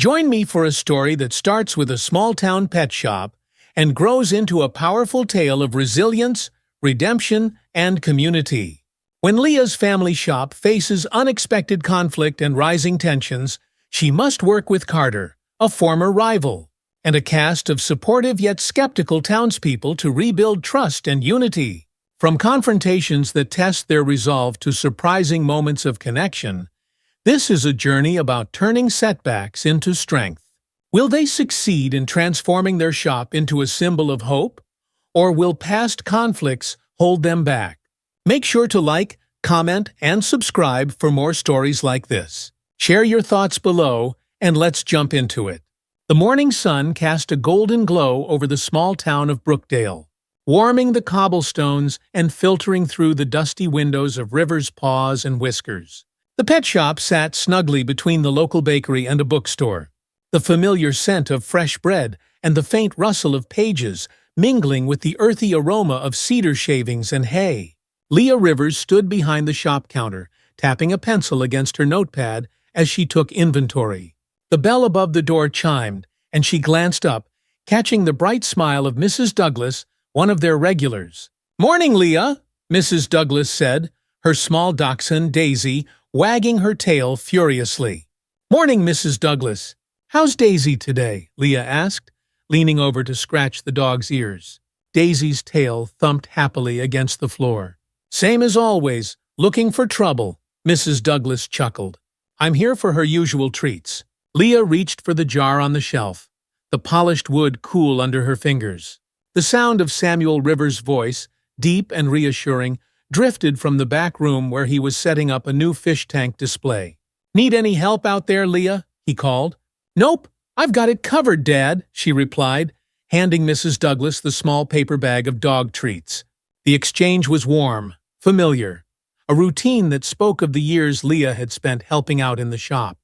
Join me for a story that starts with a small-town pet shop and grows into a powerful tale of resilience, redemption, and community. When Leah's family shop faces unexpected conflict and rising tensions, she must work with Carter, a former rival, and a cast of supportive yet skeptical townspeople to rebuild trust and unity. From confrontations that test their resolve to surprising moments of connection, this is a journey about turning setbacks into strength. Will they succeed in transforming their shop into a symbol of hope? Or will past conflicts hold them back? Make sure to like, comment, and subscribe for more stories like this. Share your thoughts below, and let's jump into it. The morning sun cast a golden glow over the small town of Brookdale, warming the cobblestones and filtering through the dusty windows of River's Paws and Whiskers. The pet shop sat snugly between the local bakery and a bookstore, the familiar scent of fresh bread and the faint rustle of pages mingling with the earthy aroma of cedar shavings and hay. Leah Rivers stood behind the shop counter, tapping a pencil against her notepad as she took inventory. The bell above the door chimed, and she glanced up, catching the bright smile of Mrs. Douglas, one of their regulars. "Morning, Leah," Mrs. Douglas said, her small dachshund, Daisy, wagging her tail furiously. "Morning, Mrs. Douglas. How's Daisy today?" Leah asked, leaning over to scratch the dog's ears. Daisy's tail thumped happily against the floor. "Same as always, looking for trouble," Mrs. Douglas chuckled. "I'm here for her usual treats." Leah reached for the jar on the shelf, the polished wood cool under her fingers. The sound of Samuel Rivers' voice, deep and reassuring, drifted from the back room where he was setting up a new fish tank display. "Need any help out there, Leah?" he called. "Nope, I've got it covered, Dad," she replied, handing Mrs. Douglas the small paper bag of dog treats. The exchange was warm, familiar, a routine that spoke of the years Leah had spent helping out in the shop.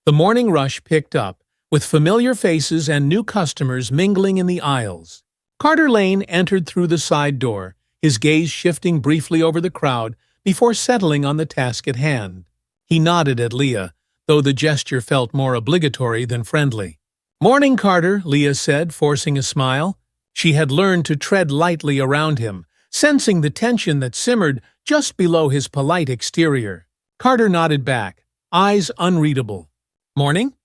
The morning rush picked up, with familiar faces and new customers mingling in the aisles. Carter Lane entered through the side door, his gaze shifting briefly over the crowd before settling on the task at hand. He nodded at Leah, though the gesture felt more obligatory than friendly. "Morning, Carter," Leah said, forcing a smile. She had learned to tread lightly around him, sensing the tension that simmered just below his polite exterior. Carter nodded back, eyes unreadable. "Morning?"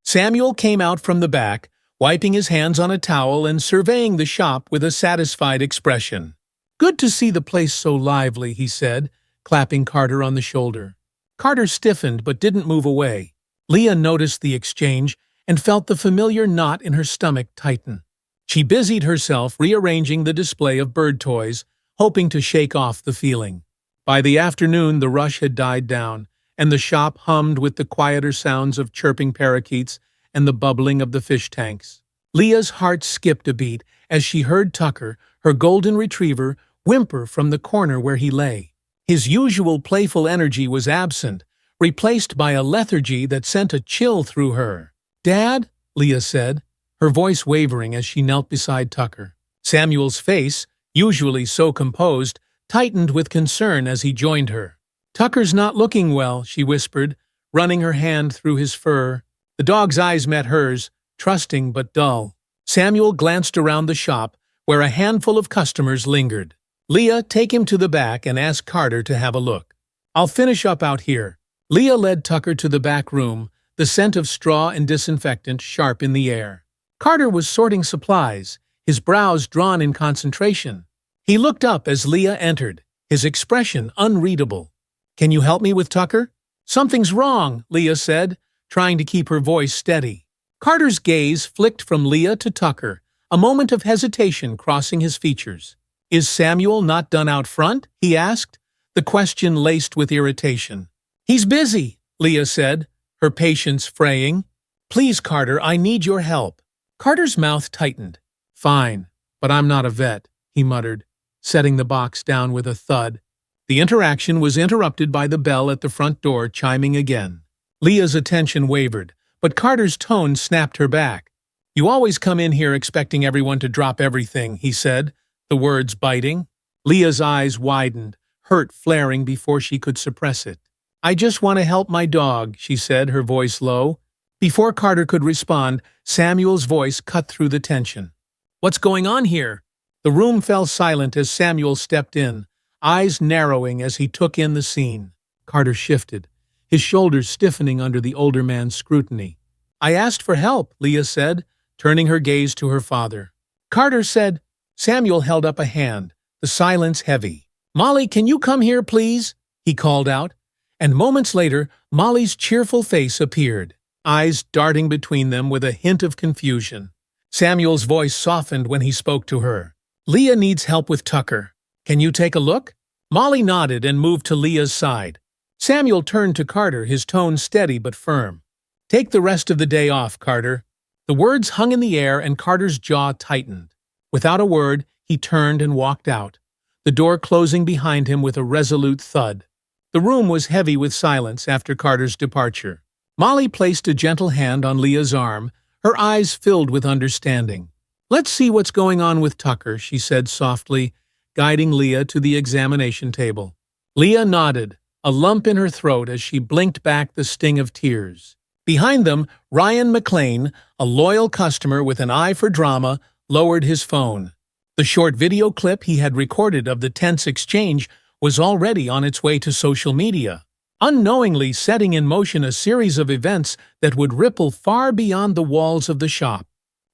Samuel came out from the back, wiping his hands on a towel and surveying the shop with a satisfied expression. "Good to see the place so lively," he said, clapping Carter on the shoulder. Carter stiffened but didn't move away. Leah noticed the exchange and felt the familiar knot in her stomach tighten. She busied herself rearranging the display of bird toys, hoping to shake off the feeling. By the afternoon, the rush had died down, and the shop hummed with the quieter sounds of chirping parakeets and the bubbling of the fish tanks. Leah's heart skipped a beat as she heard Tucker, her golden retriever, whimper from the corner where he lay. His usual playful energy was absent, replaced by a lethargy that sent a chill through her. "Dad?" Leah said, her voice wavering as she knelt beside Tucker. Samuel's face, usually so composed, tightened with concern as he joined her. "Tucker's not looking well," she whispered, running her hand through his fur. The dog's eyes met hers, trusting but dull. Samuel glanced around the shop, where a handful of customers lingered. "Leah, take him to the back and ask Carter to have a look. I'll finish up out here." Leah led Tucker to the back room, the scent of straw and disinfectant sharp in the air. Carter was sorting supplies, his brows drawn in concentration. He looked up as Leah entered, his expression unreadable. "Can you help me with Tucker?" "Something's wrong," Leah said, trying to keep her voice steady. Carter's gaze flicked from Leah to Tucker, a moment of hesitation crossing his features. "Is Samuel not done out front?" he asked, the question laced with irritation. "He's busy," Leah said, her patience fraying. "Please, Carter, I need your help." Carter's mouth tightened. "Fine, but I'm not a vet," he muttered, setting the box down with a thud. The interaction was interrupted by the bell at the front door chiming again. Leah's attention wavered, but Carter's tone snapped her back. "You always come in here expecting everyone to drop everything," he said, the words biting. Leah's eyes widened, hurt flaring before she could suppress it. "I just want to help my dog," she said, her voice low. Before Carter could respond, Samuel's voice cut through the tension. "What's going on here?" The room fell silent as Samuel stepped in, eyes narrowing as he took in the scene. Carter shifted, his shoulders stiffening under the older man's scrutiny. "I asked for help," Leah said, turning her gaze to her father. Carter said. Samuel held up a hand, the silence heavy. "Molly, can you come here, please?" he called out. And moments later, Molly's cheerful face appeared, eyes darting between them with a hint of confusion. Samuel's voice softened when he spoke to her. "Leah needs help with Tucker. Can you take a look?" Molly nodded and moved to Leah's side. Samuel turned to Carter, his tone steady but firm. "Take the rest of the day off, Carter." The words hung in the air and Carter's jaw tightened. Without a word, he turned and walked out, the door closing behind him with a resolute thud. The room was heavy with silence after Carter's departure. Molly placed a gentle hand on Leah's arm, her eyes filled with understanding. "Let's see what's going on with Tucker," she said softly, guiding Leah to the examination table. Leah nodded, a lump in her throat as she blinked back the sting of tears. Behind them, Ryan McLean, a loyal customer with an eye for drama, lowered his phone. The short video clip he had recorded of the tense exchange was already on its way to social media, unknowingly setting in motion a series of events that would ripple far beyond the walls of the shop.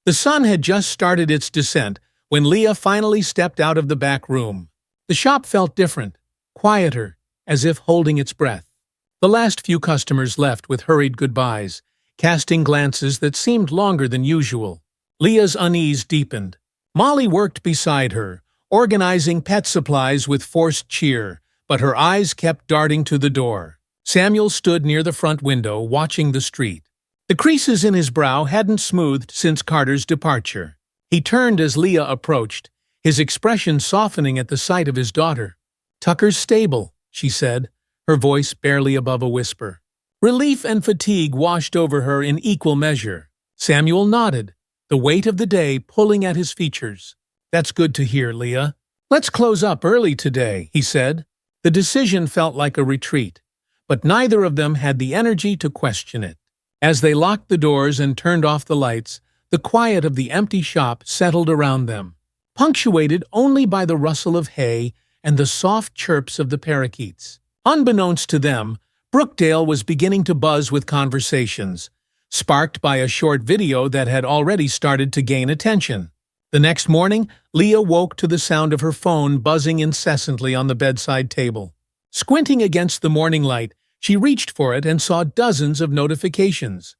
The sun had just started its descent when Leah finally stepped out of the back room. The shop felt different, quieter, as if holding its breath. The last few customers left with hurried goodbyes, casting glances that seemed longer than usual. Leah's unease deepened. Molly worked beside her, organizing pet supplies with forced cheer, but her eyes kept darting to the door. Samuel stood near the front window, watching the street. The creases in his brow hadn't smoothed since Carter's departure. He turned as Leah approached, his expression softening at the sight of his daughter. "Tucker's stable," she said, her voice barely above a whisper. Relief and fatigue washed over her in equal measure. Samuel nodded, the weight of the day pulling at his features. "That's good to hear, Leah. Let's close up early today," he said. The decision felt like a retreat, but neither of them had the energy to question it. As they locked the doors and turned off the lights, the quiet of the empty shop settled around them, punctuated only by the rustle of hay and the soft chirps of the parakeets. Unbeknownst to them, Brookdale was beginning to buzz with conversations, sparked by a short video that had already started to gain attention. The next morning, Leah woke to the sound of her phone buzzing incessantly on the bedside table. Squinting against the morning light, she reached for it and saw dozens of notifications.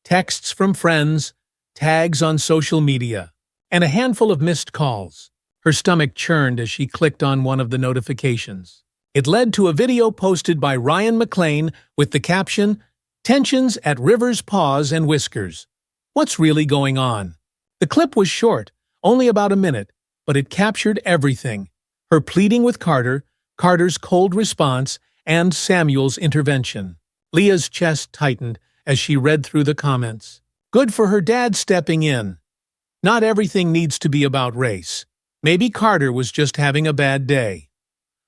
Texts from friends, tags on social media, and a handful of missed calls. Her stomach churned as she clicked on one of the notifications. It led to a video posted by Ryan McLean with the caption, "Tensions at Rivers Paws and Whiskers. What's really going on?" The clip was short, only about a minute, but it captured everything. Her pleading with Carter, Carter's cold response, and Samuel's intervention. Leah's chest tightened as she read through the comments. Good for her dad stepping in. Not everything needs to be about race. Maybe Carter was just having a bad day.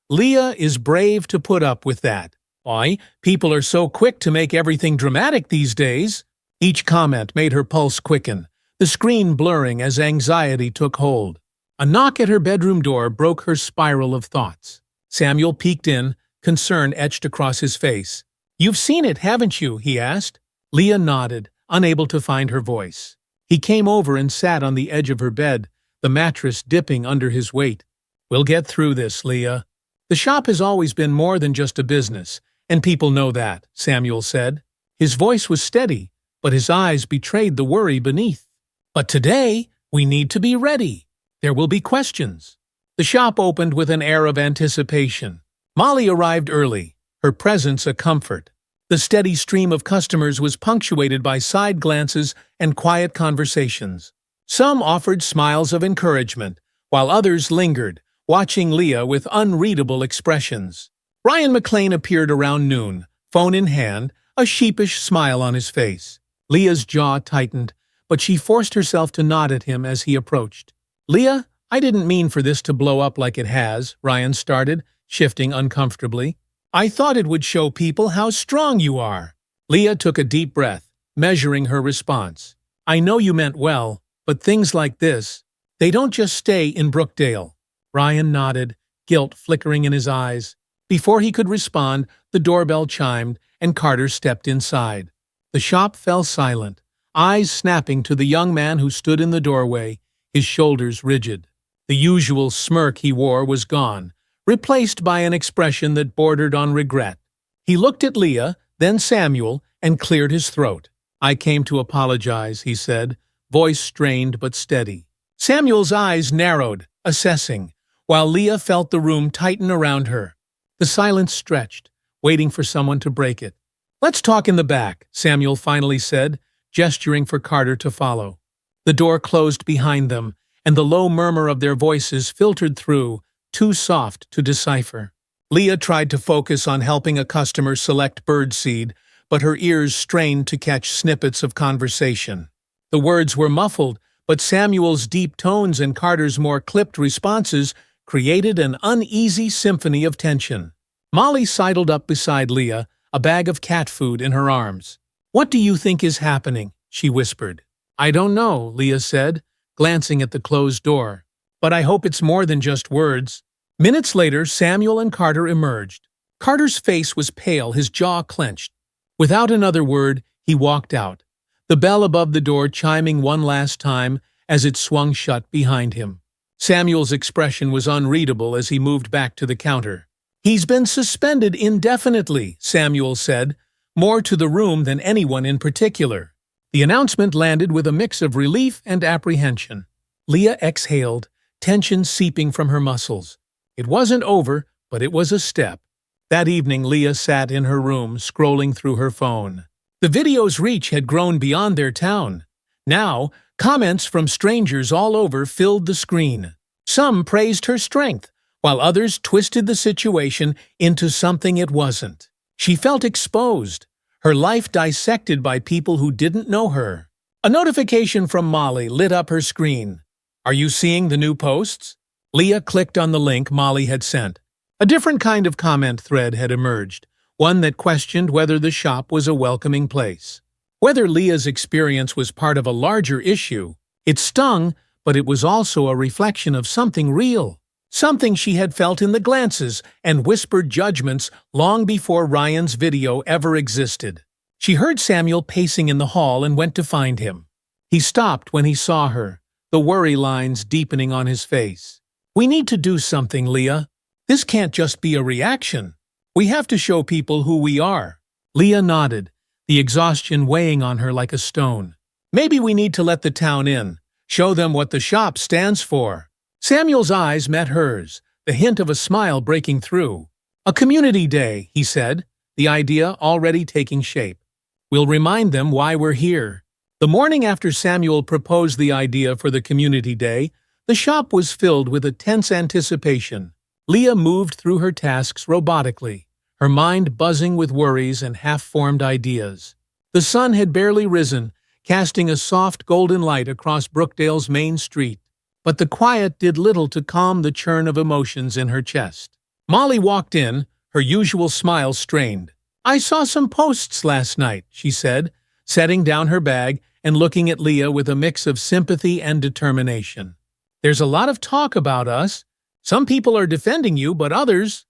Leah is brave to put up with that. Why, people are so quick to make everything dramatic these days. Each comment made her pulse quicken, the screen blurring as anxiety took hold. A knock at her bedroom door broke her spiral of thoughts. Samuel peeked in, concern etched across his face. "You've seen it, haven't you?" he asked. Leah nodded, unable to find her voice. He came over and sat on the edge of her bed, the mattress dipping under his weight. "We'll get through this, Leah. The shop has always been more than just a business, and people know that," Samuel said. His voice was steady, but his eyes betrayed the worry beneath. "But today, we need to be ready. There will be questions." The shop opened with an air of anticipation. Molly arrived early, her presence a comfort. The steady stream of customers was punctuated by side glances and quiet conversations. Some offered smiles of encouragement, while others lingered, watching Leah with unreadable expressions. Ryan McLean appeared around noon, phone in hand, a sheepish smile on his face. Leah's jaw tightened, but she forced herself to nod at him as he approached. "Leah, I didn't mean for this to blow up like it has," Ryan started, shifting uncomfortably. "I thought it would show people how strong you are." Leah took a deep breath, measuring her response. "I know you meant well, but things like this, they don't just stay in Brookdale." Ryan nodded, guilt flickering in his eyes. Before he could respond, the doorbell chimed, and Carter stepped inside. The shop fell silent, eyes snapping to the young man who stood in the doorway, his shoulders rigid. The usual smirk he wore was gone, replaced by an expression that bordered on regret. He looked at Leah, then Samuel, and cleared his throat. "I came to apologize," he said, voice strained but steady. Samuel's eyes narrowed, assessing, while Leah felt the room tighten around her. The silence stretched, waiting for someone to break it. "Let's talk in the back," Samuel finally said, gesturing for Carter to follow. The door closed behind them, and the low murmur of their voices filtered through, too soft to decipher. Leah tried to focus on helping a customer select birdseed, but her ears strained to catch snippets of conversation. The words were muffled, but Samuel's deep tones and Carter's more clipped responses created an uneasy symphony of tension. Molly sidled up beside Leah, a bag of cat food in her arms. "What do you think is happening?" she whispered. "I don't know," Leah said, glancing at the closed door. "But I hope it's more than just words." Minutes later, Samuel and Carter emerged. Carter's face was pale, his jaw clenched. Without another word, he walked out, the bell above the door chiming one last time as it swung shut behind him. Samuel's expression was unreadable as he moved back to the counter. "He's been suspended indefinitely," Samuel said, more to the room than anyone in particular. The announcement landed with a mix of relief and apprehension. Leah exhaled, tension seeping from her muscles. It wasn't over, but it was a step. That evening, Leah sat in her room, scrolling through her phone. The video's reach had grown beyond their town. Now, comments from strangers all over filled the screen. Some praised her strength, while others twisted the situation into something it wasn't. She felt exposed, her life dissected by people who didn't know her. A notification from Molly lit up her screen. "Are you seeing the new posts?" Leah clicked on the link Molly had sent. A different kind of comment thread had emerged, one that questioned whether the shop was a welcoming place. Whether Leah's experience was part of a larger issue, it stung, but it was also a reflection of something real, something she had felt in the glances and whispered judgments long before Ryan's video ever existed. She heard Samuel pacing in the hall and went to find him. He stopped when he saw her, the worry lines deepening on his face. "We need to do something, Leah. This can't just be a reaction. We have to show people who we are." Leah nodded, the exhaustion weighing on her like a stone. "Maybe we need to let the town in, show them what the shop stands for." Samuel's eyes met hers, the hint of a smile breaking through. "A community day," he said, the idea already taking shape. "We'll remind them why we're here." The morning after Samuel proposed the idea for the community day, the shop was filled with a tense anticipation. Leah moved through her tasks robotically, her mind buzzing with worries and half-formed ideas. The sun had barely risen, casting a soft golden light across Brookdale's main street, but the quiet did little to calm the churn of emotions in her chest. Molly walked in, her usual smile strained. "I saw some posts last night," she said, setting down her bag and looking at Leah with a mix of sympathy and determination. "There's a lot of talk about us. Some people are defending you, but others—"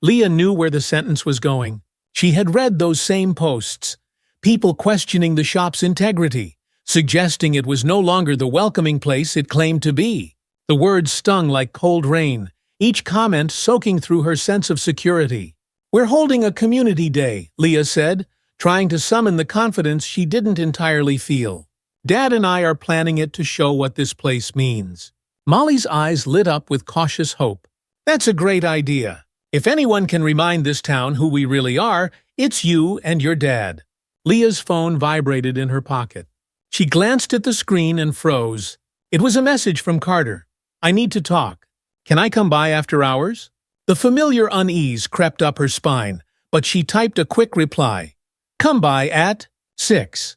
Leah knew where the sentence was going. She had read those same posts. People questioning the shop's integrity, suggesting it was no longer the welcoming place it claimed to be. The words stung like cold rain, each comment soaking through her sense of security. "We're holding a community day," Leah said, trying to summon the confidence she didn't entirely feel. "Dad and I are planning it to show what this place means." Molly's eyes lit up with cautious hope. "That's a great idea. If anyone can remind this town who we really are, it's you and your dad." Leah's phone vibrated in her pocket. She glanced at the screen and froze. It was a message from Carter. "I need to talk. Can I come by after hours?" The familiar unease crept up her spine, but she typed a quick reply. "Come by at 6.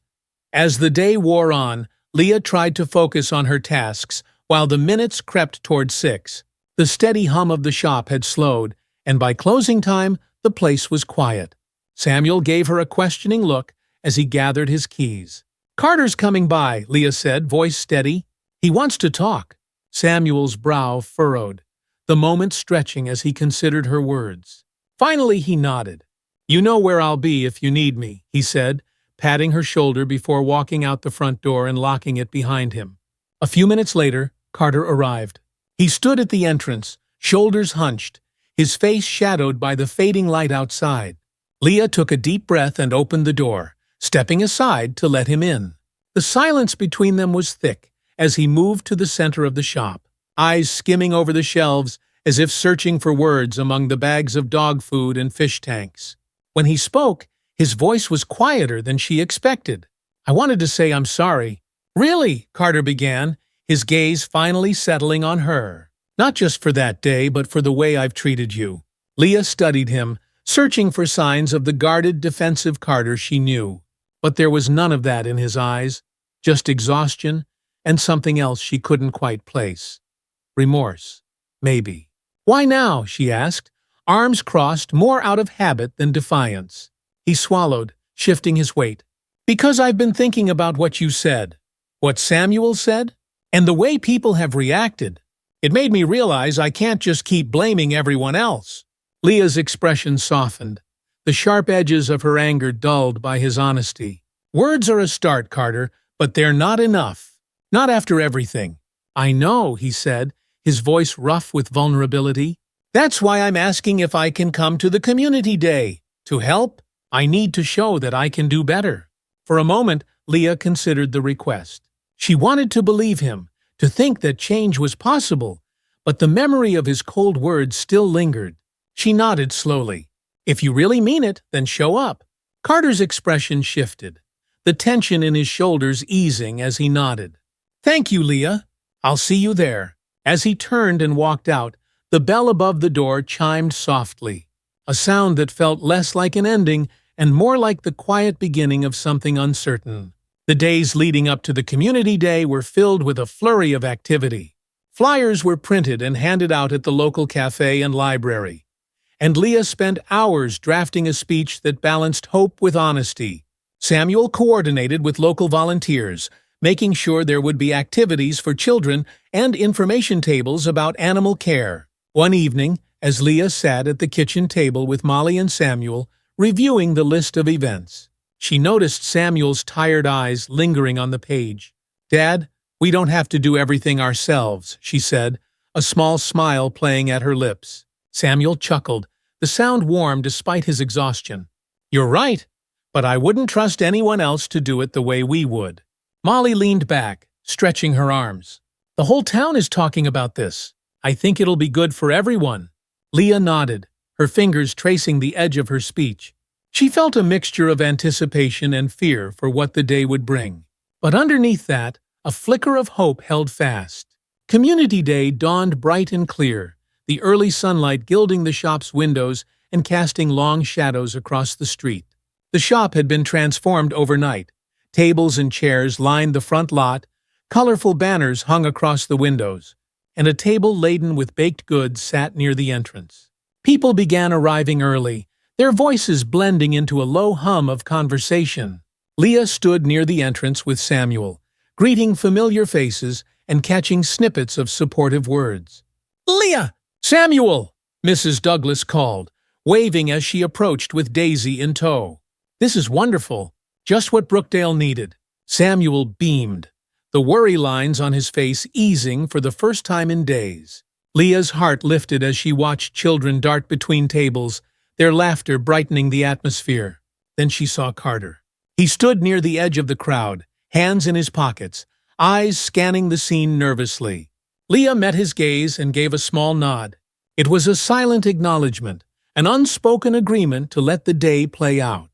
As the day wore on, Leah tried to focus on her tasks, while the minutes crept toward 6. The steady hum of the shop had slowed, and by closing time, the place was quiet. Samuel gave her a questioning look, as he gathered his keys. "Carter's coming by," Leah said, voice steady. "He wants to talk." Samuel's brow furrowed, the moment stretching as he considered her words. Finally he nodded. "You know where I'll be if you need me," he said, patting her shoulder before walking out the front door and locking it behind him. A few minutes later, Carter arrived. He stood at the entrance, shoulders hunched, his face shadowed by the fading light outside. Leah took a deep breath and opened the door, stepping aside to let him in. The silence between them was thick as he moved to the center of the shop, eyes skimming over the shelves as if searching for words among the bags of dog food and fish tanks. When he spoke, his voice was quieter than she expected. "I wanted to say I'm sorry." "Really?" Carter began, his gaze finally settling on her. "Not just for that day, but for the way I've treated you." Leah studied him, searching for signs of the guarded, defensive Carter she knew. But there was none of that in his eyes, just exhaustion and something else she couldn't quite place. Remorse, maybe. "Why now?" she asked, arms crossed, more out of habit than defiance. He swallowed, shifting his weight. "Because I've been thinking about what you said. What Samuel said? And the way people have reacted. It made me realize I can't just keep blaming everyone else." Leah's expression softened, the sharp edges of her anger dulled by his honesty. "Words are a start, Carter, but they're not enough. Not after everything." "I know," he said, his voice rough with vulnerability. "That's why I'm asking if I can come to the community day. To help, I need to show that I can do better." For a moment, Leah considered the request. She wanted to believe him, to think that change was possible, but the memory of his cold words still lingered. She nodded slowly. "If you really mean it, then show up." Carter's expression shifted, the tension in his shoulders easing as he nodded. "Thank you, Leah. I'll see you there." As he turned and walked out, the bell above the door chimed softly, a sound that felt less like an ending and more like the quiet beginning of something uncertain. The days leading up to the community day were filled with a flurry of activity. Flyers were printed and handed out at the local cafe and library, and Leah spent hours drafting a speech that balanced hope with honesty. Samuel coordinated with local volunteers, making sure there would be activities for children and information tables about animal care. One evening, as Leah sat at the kitchen table with Molly and Samuel, reviewing the list of events, she noticed Samuel's tired eyes lingering on the page. "Dad, we don't have to do everything ourselves," she said, a small smile playing at her lips. Samuel chuckled, the sound warm despite his exhaustion. "You're right, but I wouldn't trust anyone else to do it the way we would." Molly leaned back, stretching her arms. "The whole town is talking about this. I think it'll be good for everyone." Leah nodded, her fingers tracing the edge of her speech. She felt a mixture of anticipation and fear for what the day would bring. But underneath that, a flicker of hope held fast. Community Day dawned bright and clear, the early sunlight gilding the shop's windows and casting long shadows across the street. The shop had been transformed overnight. Tables and chairs lined the front lot, colorful banners hung across the windows, and a table laden with baked goods sat near the entrance. People began arriving early, their voices blending into a low hum of conversation. Leah stood near the entrance with Samuel, greeting familiar faces and catching snippets of supportive words. "Leah! Samuel!" Mrs. Douglas called, waving as she approached with Daisy in tow. "This is wonderful. Just what Brookdale needed." Samuel beamed, the worry lines on his face easing for the first time in days. Leah's heart lifted as she watched children dart between tables, their laughter brightening the atmosphere. Then she saw Carter. He stood near the edge of the crowd, hands in his pockets, eyes scanning the scene nervously. Leah met his gaze and gave a small nod. It was a silent acknowledgement, an unspoken agreement to let the day play out.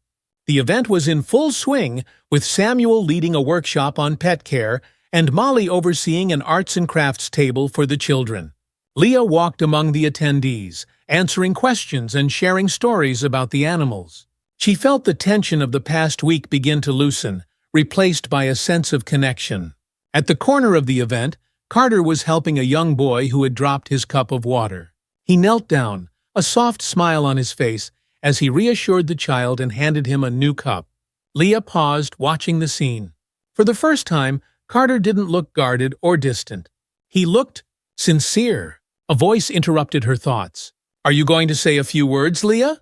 The event was in full swing, with Samuel leading a workshop on pet care and Molly overseeing an arts and crafts table for the children. Leah walked among the attendees, answering questions and sharing stories about the animals. She felt the tension of the past week begin to loosen, replaced by a sense of connection. At the corner of the event, Carter was helping a young boy who had dropped his cup of water. He knelt down, a soft smile on his face, as he reassured the child and handed him a new cup. Leah paused, watching the scene. For the first time, Carter didn't look guarded or distant. He looked sincere. A voice interrupted her thoughts. "Are you going to say a few words, Leah?"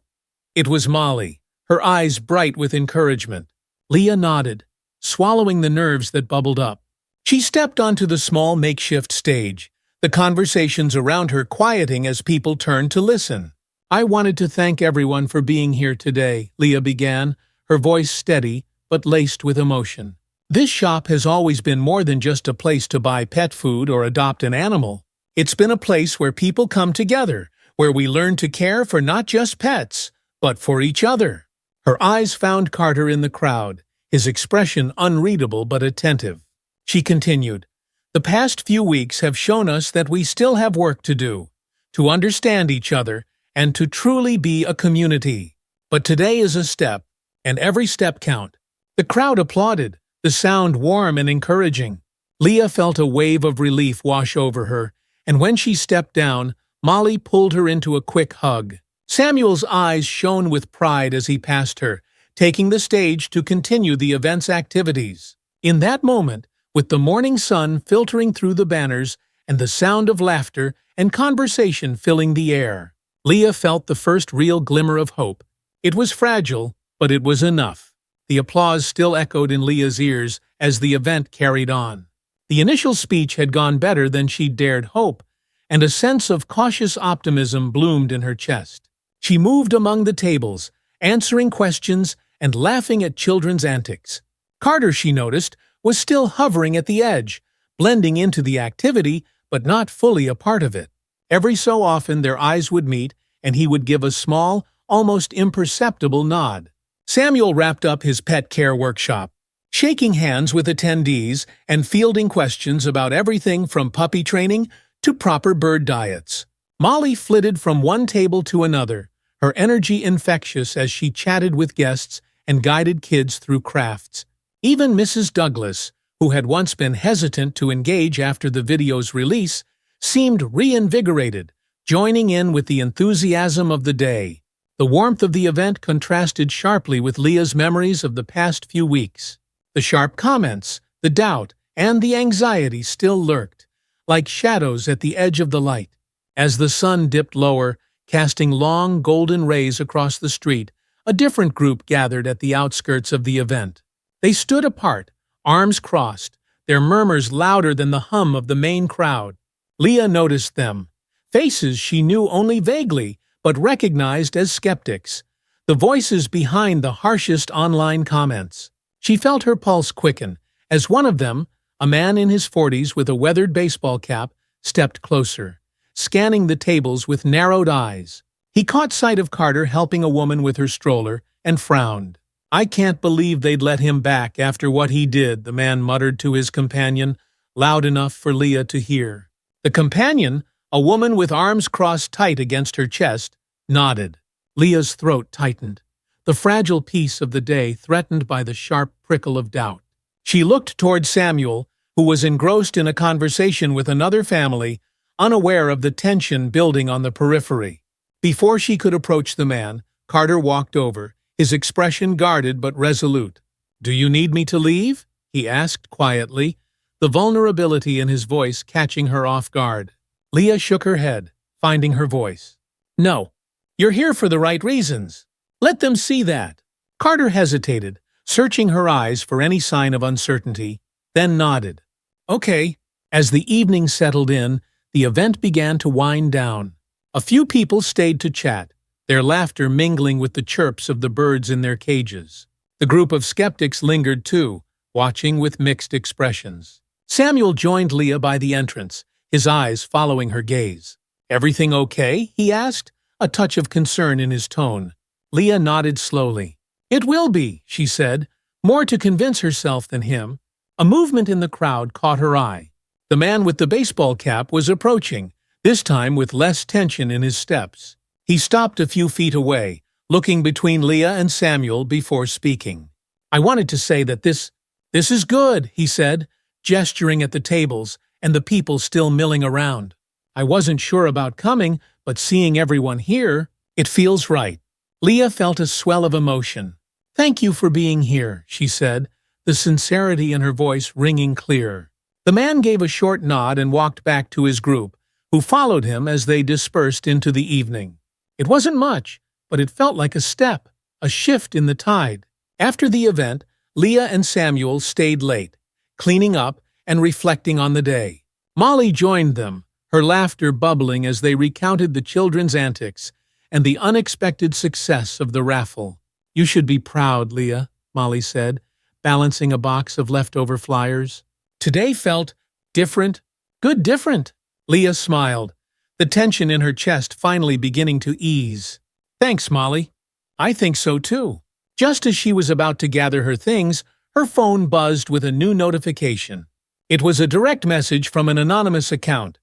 It was Molly, her eyes bright with encouragement. Leah nodded, swallowing the nerves that bubbled up. She stepped onto the small makeshift stage, the conversations around her quieting as people turned to listen. "I wanted to thank everyone for being here today," Leah began, her voice steady but laced with emotion. "This shop has always been more than just a place to buy pet food or adopt an animal. It's been a place where people come together, where we learn to care for not just pets, but for each other." Her eyes found Carter in the crowd, his expression unreadable but attentive. She continued, "The past few weeks have shown us that we still have work to do, to understand each other, and to truly be a community. But today is a step, and every step counts." The crowd applauded, the sound warm and encouraging. Leah felt a wave of relief wash over her, and when she stepped down, Molly pulled her into a quick hug. Samuel's eyes shone with pride as he passed her, taking the stage to continue the event's activities. In that moment, with the morning sun filtering through the banners and the sound of laughter and conversation filling the air, Leah felt the first real glimmer of hope. It was fragile, but it was enough. The applause still echoed in Leah's ears as the event carried on. The initial speech had gone better than she'd dared hope, and a sense of cautious optimism bloomed in her chest. She moved among the tables, answering questions and laughing at children's antics. Carter, she noticed, was still hovering at the edge, blending into the activity but not fully a part of it. Every so often their eyes would meet, and he would give a small, almost imperceptible nod. Samuel wrapped up his pet care workshop, shaking hands with attendees and fielding questions about everything from puppy training to proper bird diets. Molly flitted from one table to another, her energy infectious as she chatted with guests and guided kids through crafts. Even Mrs. Douglas, who had once been hesitant to engage after the video's release, seemed reinvigorated, joining in with the enthusiasm of the day. The warmth of the event contrasted sharply with Leah's memories of the past few weeks. The sharp comments, the doubt, and the anxiety still lurked, like shadows at the edge of the light. As the sun dipped lower, casting long golden rays across the street, a different group gathered at the outskirts of the event. They stood apart, arms crossed, their murmurs louder than the hum of the main crowd. Leah noticed them, faces she knew only vaguely, but recognized as skeptics, the voices behind the harshest online comments. She felt her pulse quicken, as one of them, a man in his 40s with a weathered baseball cap, stepped closer, scanning the tables with narrowed eyes. He caught sight of Carter helping a woman with her stroller and frowned. "I can't believe they'd let him back after what he did," the man muttered to his companion, loud enough for Leah to hear. The companion, a woman with arms crossed tight against her chest, nodded. Leah's throat tightened, the fragile peace of the day threatened by the sharp prickle of doubt. She looked toward Samuel, who was engrossed in a conversation with another family, unaware of the tension building on the periphery. Before she could approach the man, Carter walked over, his expression guarded but resolute. "Do you need me to leave?" he asked quietly, the vulnerability in his voice catching her off guard. Leah shook her head, finding her voice. "No, you're here for the right reasons. Let them see that." Carter hesitated, searching her eyes for any sign of uncertainty, then nodded. "Okay." As the evening settled in, the event began to wind down. A few people stayed to chat, their laughter mingling with the chirps of the birds in their cages. The group of skeptics lingered too, watching with mixed expressions. Samuel joined Leah by the entrance, his eyes following her gaze. "Everything okay?" he asked, a touch of concern in his tone. Leah nodded slowly. "It will be," she said, more to convince herself than him. A movement in the crowd caught her eye. The man with the baseball cap was approaching, this time with less tension in his steps. He stopped a few feet away, looking between Leah and Samuel before speaking. "I wanted to say that this is good," he said, gesturing at the tables and the people still milling around. "I wasn't sure about coming, but seeing everyone here, it feels right." Leah felt a swell of emotion. "Thank you for being here," she said, the sincerity in her voice ringing clear. The man gave a short nod and walked back to his group, who followed him as they dispersed into the evening. It wasn't much, but it felt like a step, a shift in the tide. After the event, Leah and Samuel stayed late, cleaning up and reflecting on the day. Molly joined them, her laughter bubbling as they recounted the children's antics and the unexpected success of the raffle. "You should be proud, Leah," Molly said, balancing a box of leftover flyers. "Today felt different. Good different." Leah smiled, the tension in her chest finally beginning to ease. "Thanks, Molly. I think so too." Just as she was about to gather her things, her phone buzzed with a new notification. It was a direct message from an anonymous account.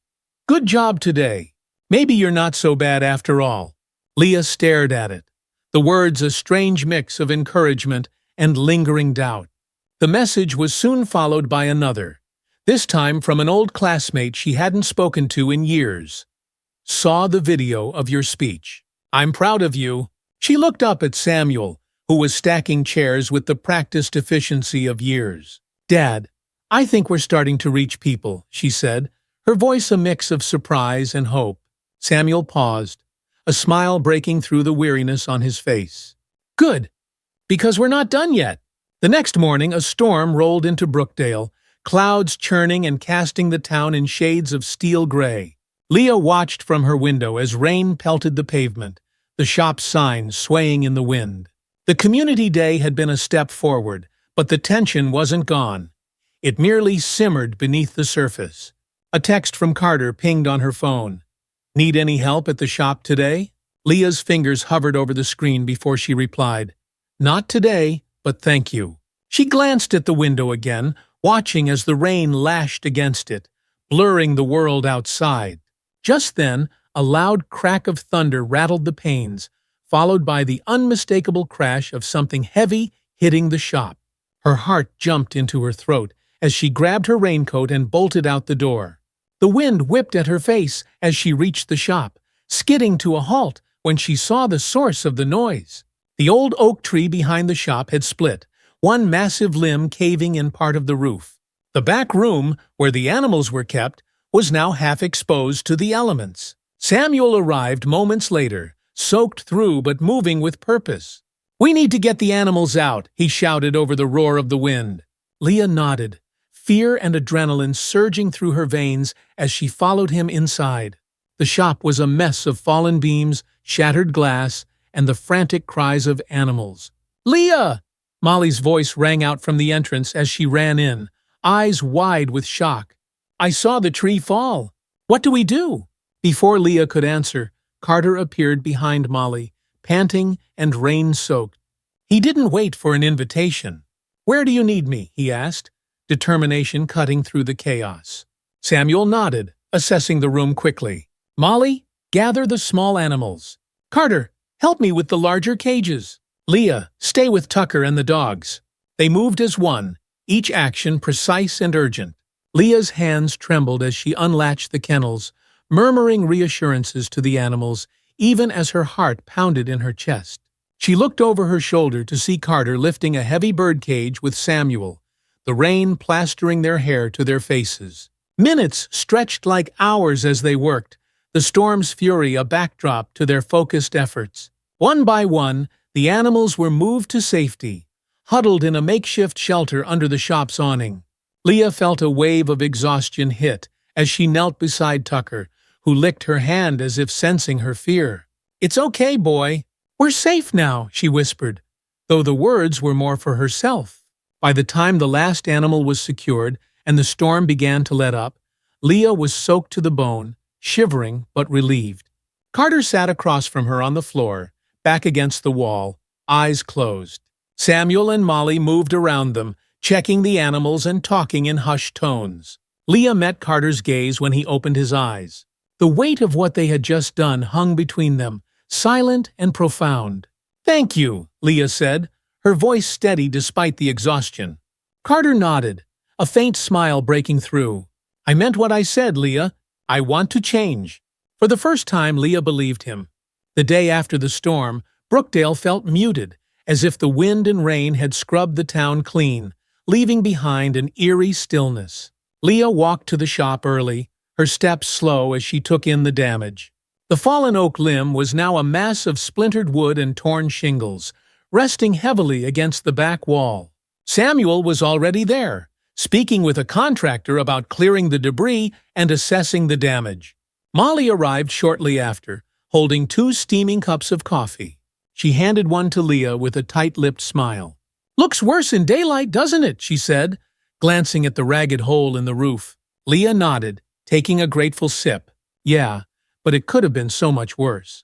"Good job today. Maybe you're not so bad after all." Leah stared at it, the words a strange mix of encouragement and lingering doubt. The message was soon followed by another, this time from an old classmate she hadn't spoken to in years. "Saw the video of your speech. I'm proud of you." She looked up at Samuel, who was stacking chairs with the practiced efficiency of years. "Dad, I think we're starting to reach people," she said, her voice a mix of surprise and hope. Samuel paused, a smile breaking through the weariness on his face. "Good, because we're not done yet." The next morning, a storm rolled into Brookdale, clouds churning and casting the town in shades of steel gray. Leah watched from her window as rain pelted the pavement, the shop's sign swaying in the wind. The community day had been a step forward, but the tension wasn't gone. It merely simmered beneath the surface. A text from Carter pinged on her phone. "Need any help at the shop today?" Leah's fingers hovered over the screen before she replied, "Not today, but thank you." She glanced at the window again, watching as the rain lashed against it, blurring the world outside. Just then, a loud crack of thunder rattled the panes, followed by the unmistakable crash of something heavy hitting the shop. Her heart jumped into her throat as she grabbed her raincoat and bolted out the door. The wind whipped at her face as she reached the shop, skidding to a halt when she saw the source of the noise. The old oak tree behind the shop had split, one massive limb caving in part of the roof. The back room, where the animals were kept, was now half exposed to the elements. Samuel arrived moments later, soaked through but moving with purpose. "We need to get the animals out," he shouted over the roar of the wind. Leah nodded, fear and adrenaline surging through her veins as she followed him inside. The shop was a mess of fallen beams, shattered glass, and the frantic cries of animals. "Leah!" Molly's voice rang out from the entrance as she ran in, eyes wide with shock. "I saw the tree fall. What do we do?" Before Leah could answer, Carter appeared behind Molly, panting and rain-soaked. He didn't wait for an invitation. "Where do you need me?" he asked, determination cutting through the chaos. Samuel nodded, assessing the room quickly. "Molly, gather the small animals. Carter, help me with the larger cages. Leah, stay with Tucker and the dogs." They moved as one, each action precise and urgent. Leah's hands trembled as she unlatched the kennels, murmuring reassurances to the animals, even as her heart pounded in her chest. She looked over her shoulder to see Carter lifting a heavy birdcage with Samuel, the rain plastering their hair to their faces. Minutes stretched like hours as they worked, the storm's fury a backdrop to their focused efforts. One by one, the animals were moved to safety, huddled in a makeshift shelter under the shop's awning. Leah felt a wave of exhaustion hit as she knelt beside Tucker, who licked her hand as if sensing her fear. "It's okay, boy. We're safe now," she whispered, though the words were more for herself. By the time the last animal was secured and the storm began to let up, Leah was soaked to the bone, shivering but relieved. Carter sat across from her on the floor, back against the wall, eyes closed. Samuel and Molly moved around them, checking the animals and talking in hushed tones. Leah met Carter's gaze when he opened his eyes. The weight of what they had just done hung between them, silent and profound. "Thank you," Leah said, her voice steady despite the exhaustion. Carter nodded, a faint smile breaking through. "I meant what I said, Leah. I want to change." For the first time, Leah believed him. The day after the storm, Brookdale felt muted, as if the wind and rain had scrubbed the town clean, leaving behind an eerie stillness. Leah walked to the shop early, her steps slow as she took in the damage. The fallen oak limb was now a mass of splintered wood and torn shingles, resting heavily against the back wall. Samuel was already there, speaking with a contractor about clearing the debris and assessing the damage. Molly arrived shortly after, holding 2 steaming cups of coffee. She handed one to Leah with a tight-lipped smile. "Looks worse in daylight, doesn't it?" she said, glancing at the ragged hole in the roof. Leah nodded, taking a grateful sip. "Yeah, but it could have been so much worse."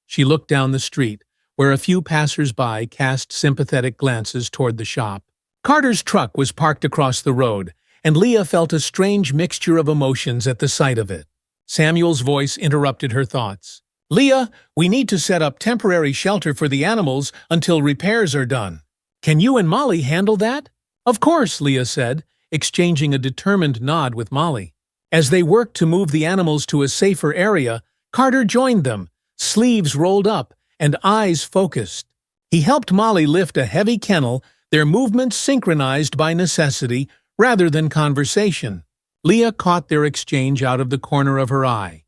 She looked down the street, where a few passers-by cast sympathetic glances toward the shop. Carter's truck was parked across the road, and Leah felt a strange mixture of emotions at the sight of it. Samuel's voice interrupted her thoughts. "Leah, we need to set up temporary shelter for the animals until repairs are done. Can you and Molly handle that?" "Of course," Leah said, exchanging a determined nod with Molly. As they worked to move the animals to a safer area, Carter joined them, sleeves rolled up and eyes focused. He helped Molly lift a heavy kennel, their movements synchronized by necessity rather than conversation. Leah caught their exchange out of the corner of her eye.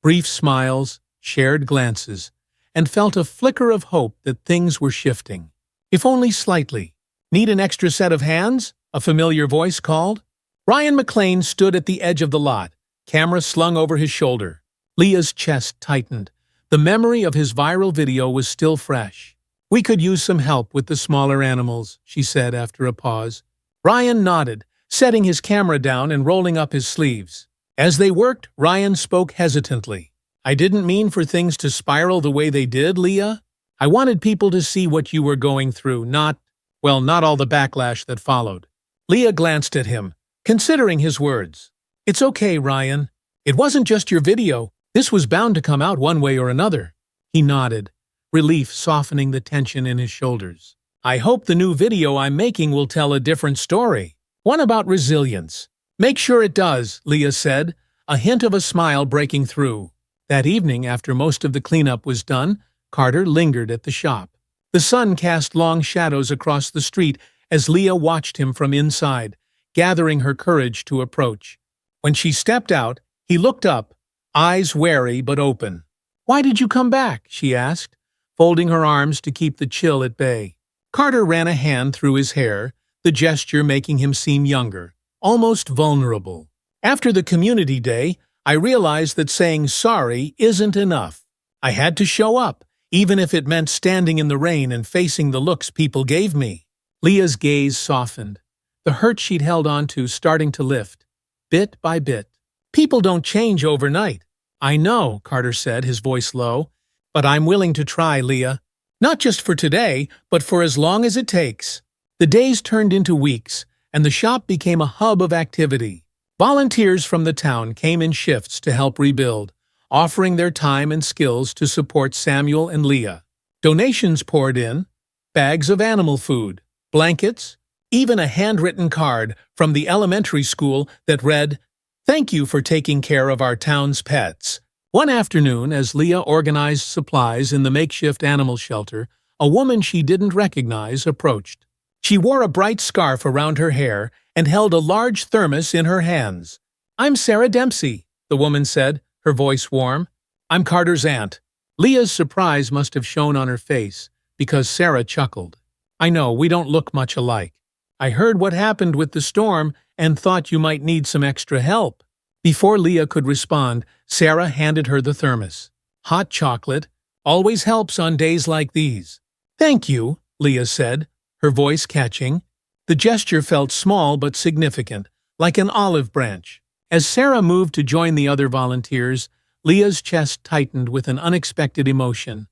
Brief smiles, shared glances, and felt a flicker of hope that things were shifting. If only slightly. "Need an extra set of hands?" a familiar voice called. Ryan McLean stood at the edge of the lot, camera slung over his shoulder. Leah's chest tightened. The memory of his viral video was still fresh. "We could use some help with the smaller animals," she said after a pause. Ryan nodded, setting his camera down and rolling up his sleeves. As they worked, Ryan spoke hesitantly. "I didn't mean for things to spiral the way they did, Leah. I wanted people to see what you were going through, not all the backlash that followed." Leah glanced at him, considering his words. "It's okay, Ryan. It wasn't just your video. This was bound to come out one way or another." He nodded, relief softening the tension in his shoulders. "I hope the new video I'm making will tell a different story. One about resilience." "Make sure it does," Leah said, a hint of a smile breaking through. That evening, after most of the cleanup was done, Carter lingered at the shop. The sun cast long shadows across the street as Leah watched him from inside, gathering her courage to approach. When she stepped out, he looked up, eyes wary but open. "Why did you come back?" she asked, folding her arms to keep the chill at bay. Carter ran a hand through his hair, the gesture making him seem younger, almost vulnerable. "After the community day, I realized that saying sorry isn't enough. I had to show up, even if it meant standing in the rain and facing the looks people gave me." Leah's gaze softened, the hurt she'd held onto starting to lift, bit by bit. "People don't change overnight." "I know," Carter said, his voice low, "but I'm willing to try, Leah. Not just for today, but for as long as it takes." The days turned into weeks, and the shop became a hub of activity. Volunteers from the town came in shifts to help rebuild, offering their time and skills to support Samuel and Leah. Donations poured in, bags of animal food, blankets, even a handwritten card from the elementary school that read, "Thank you for taking care of our town's pets." One afternoon, as Leah organized supplies in the makeshift animal shelter, a woman she didn't recognize approached. She wore a bright scarf around her hair and held a large thermos in her hands. "I'm Sarah Dempsey," the woman said, her voice warm. "I'm Carter's aunt." Leah's surprise must have shown on her face, because Sarah chuckled. "I know, we don't look much alike. I heard what happened with the storm and thought you might need some extra help." Before Leah could respond, Sarah handed her the thermos. "Hot chocolate always helps on days like these." "Thank you," Leah said, her voice catching. The gesture felt small but significant, like an olive branch. As Sarah moved to join the other volunteers, Leah's chest tightened with an unexpected emotion: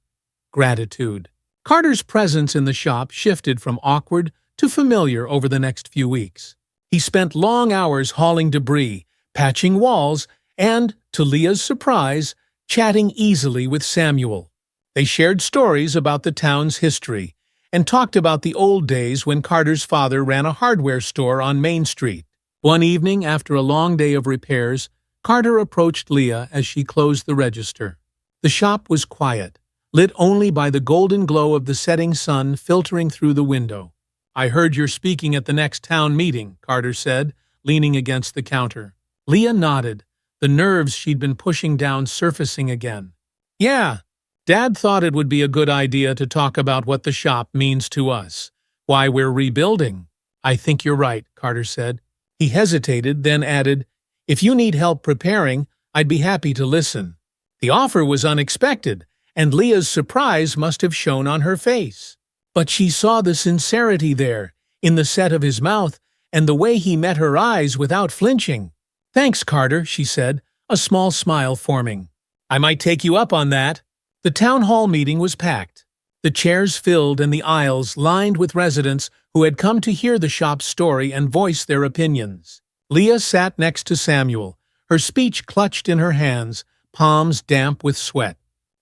gratitude. Carter's presence in the shop shifted from awkward to familiar over the next few weeks. He spent long hours hauling debris, patching walls, and, to Leah's surprise, chatting easily with Samuel. They shared stories about the town's history and talked about the old days when Carter's father ran a hardware store on Main Street. One evening, after a long day of repairs, Carter approached Leah as she closed the register. The shop was quiet, lit only by the golden glow of the setting sun filtering through the window. "I heard you're speaking at the next town meeting," Carter said, leaning against the counter. Leah nodded, the nerves she'd been pushing down surfacing again. "Yeah, Dad thought it would be a good idea to talk about what the shop means to us, why we're rebuilding." "I think you're right," Carter said. He hesitated, then added, "If you need help preparing, I'd be happy to listen." The offer was unexpected, and Leah's surprise must have shown on her face. But she saw the sincerity there, in the set of his mouth, and the way he met her eyes without flinching. "Thanks, Carter," she said, a small smile forming. "I might take you up on that." The town hall meeting was packed. The chairs filled and the aisles lined with residents who had come to hear the shop's story and voice their opinions. Leah sat next to Samuel, her speech clutched in her hands, palms damp with sweat.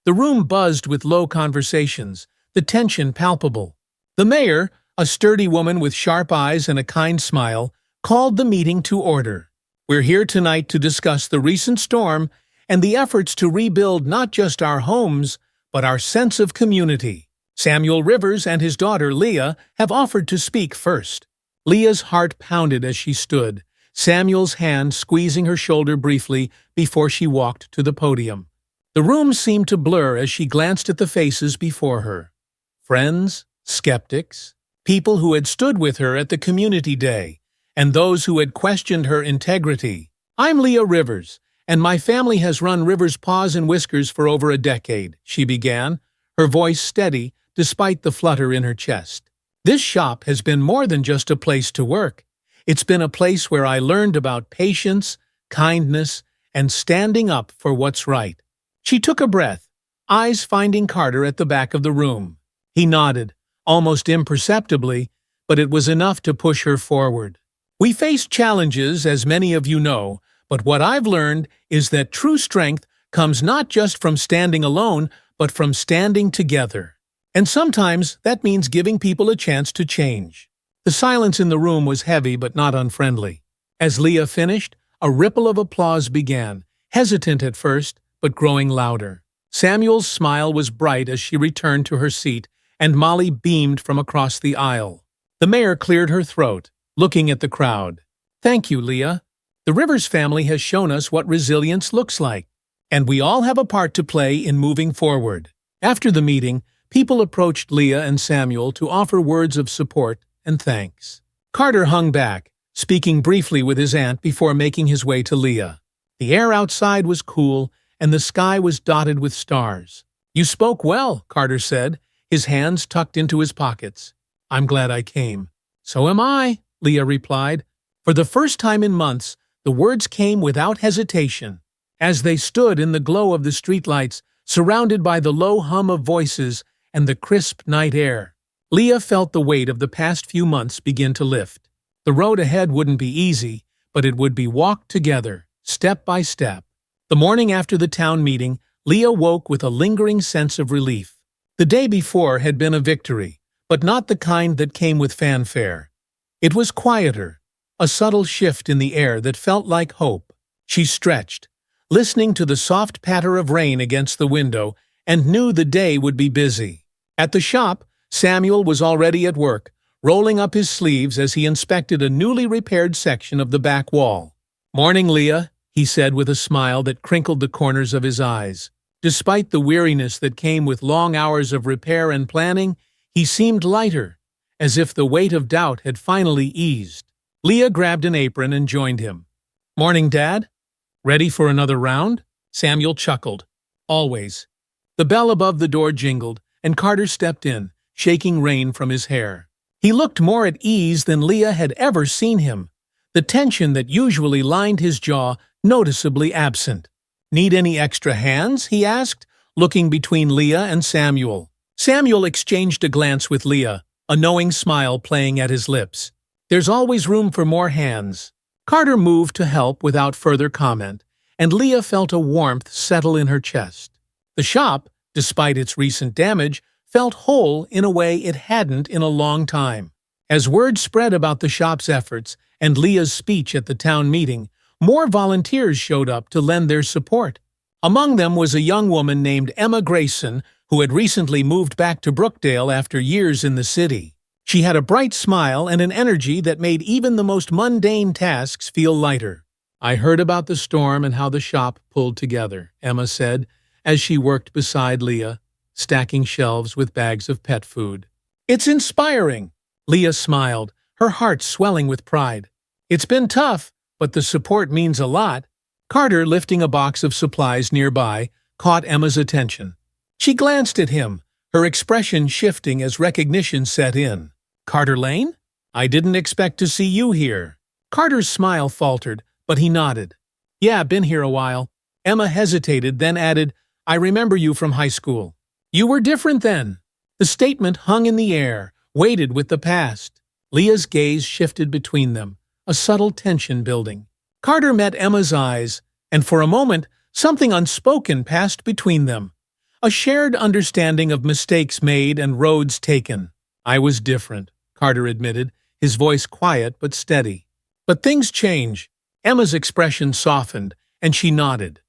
The room buzzed with low conversations, the tension palpable. The mayor, a sturdy woman with sharp eyes and a kind smile, called the meeting to order. "We're here tonight to discuss the recent storm and the efforts to rebuild not just our homes, but our sense of community." Samuel Rivers and his daughter Leah have offered to speak first. Leah's heart pounded as she stood, Samuel's hand squeezing her shoulder briefly before she walked to the podium. The room seemed to blur as she glanced at the faces before her. Friends, skeptics, people who had stood with her at the community day, and those who had questioned her integrity. "I'm Leah Rivers, and my family has run Rivers Paws and Whiskers for over a decade," she began, her voice steady despite the flutter in her chest. "This shop has been more than just a place to work. It's been a place where I learned about patience, kindness, and standing up for what's right." She took a breath, eyes finding Carter at the back of the room. He nodded, almost imperceptibly, but it was enough to push her forward. "We face challenges, as many of you know, but what I've learned is that true strength comes not just from standing alone, but from standing together. And sometimes that means giving people a chance to change." The silence in the room was heavy but not unfriendly. As Leah finished, a ripple of applause began, hesitant at first, but growing louder. Samuel's smile was bright as she returned to her seat, and Molly beamed from across the aisle. The mayor cleared her throat, looking at the crowd. "Thank you, Leah. The Rivers family has shown us what resilience looks like, and we all have a part to play in moving forward." After the meeting, people approached Leah and Samuel to offer words of support and thanks. Carter hung back, speaking briefly with his aunt before making his way to Leah. The air outside was cool, and the sky was dotted with stars. "You spoke well," Carter said, his hands tucked into his pockets. "I'm glad I came." "So am I," Leah replied. For the first time in months, the words came without hesitation. As they stood in the glow of the streetlights, surrounded by the low hum of voices and the crisp night air, Leah felt the weight of the past few months begin to lift. The road ahead wouldn't be easy, but it would be walked together, step by step. The morning after the town meeting, Leah woke with a lingering sense of relief. The day before had been a victory, but not the kind that came with fanfare. It was quieter, a subtle shift in the air that felt like hope. She stretched, listening to the soft patter of rain against the window, and knew the day would be busy. At the shop, Samuel was already at work, rolling up his sleeves as he inspected a newly repaired section of the back wall. "Morning, Leah," he said with a smile that crinkled the corners of his eyes. Despite the weariness that came with long hours of repair and planning, he seemed lighter, as if the weight of doubt had finally eased. Leah grabbed an apron and joined him. "Morning, Dad. Ready for another round?" Samuel chuckled. "Always." The bell above the door jingled, and Carter stepped in, shaking rain from his hair. He looked more at ease than Leah had ever seen him, the tension that usually lined his jaw noticeably absent. "Need any extra hands?" he asked, looking between Leah and Samuel. Samuel exchanged a glance with Leah, a knowing smile playing at his lips. "There's always room for more hands." Carter moved to help without further comment, and Leah felt a warmth settle in her chest. The shop, despite its recent damage, felt whole in a way it hadn't in a long time. As word spread about the shop's efforts and Leah's speech at the town meeting, more volunteers showed up to lend their support. Among them was a young woman named Emma Grayson, who had recently moved back to Brookdale after years in the city. She had a bright smile and an energy that made even the most mundane tasks feel lighter. "I heard about the storm and how the shop pulled together," Emma said, as she worked beside Leah, stacking shelves with bags of pet food. "It's inspiring." Leah smiled, her heart swelling with pride. "It's been tough, but the support means a lot." Carter, lifting a box of supplies nearby, caught Emma's attention. She glanced at him, her expression shifting as recognition set in. "Carter Lane? I didn't expect to see you here." Carter's smile faltered, but he nodded. "Yeah, been here a while." Emma hesitated, then added, "I remember you from high school." "You were different then." The statement hung in the air, weighted with the past. Leah's gaze shifted between them, a subtle tension building. Carter met Emma's eyes, and for a moment, something unspoken passed between them. A shared understanding of mistakes made and roads taken. "I was different," Carter admitted, his voice quiet but steady. "But things change." Emma's expression softened, and she nodded.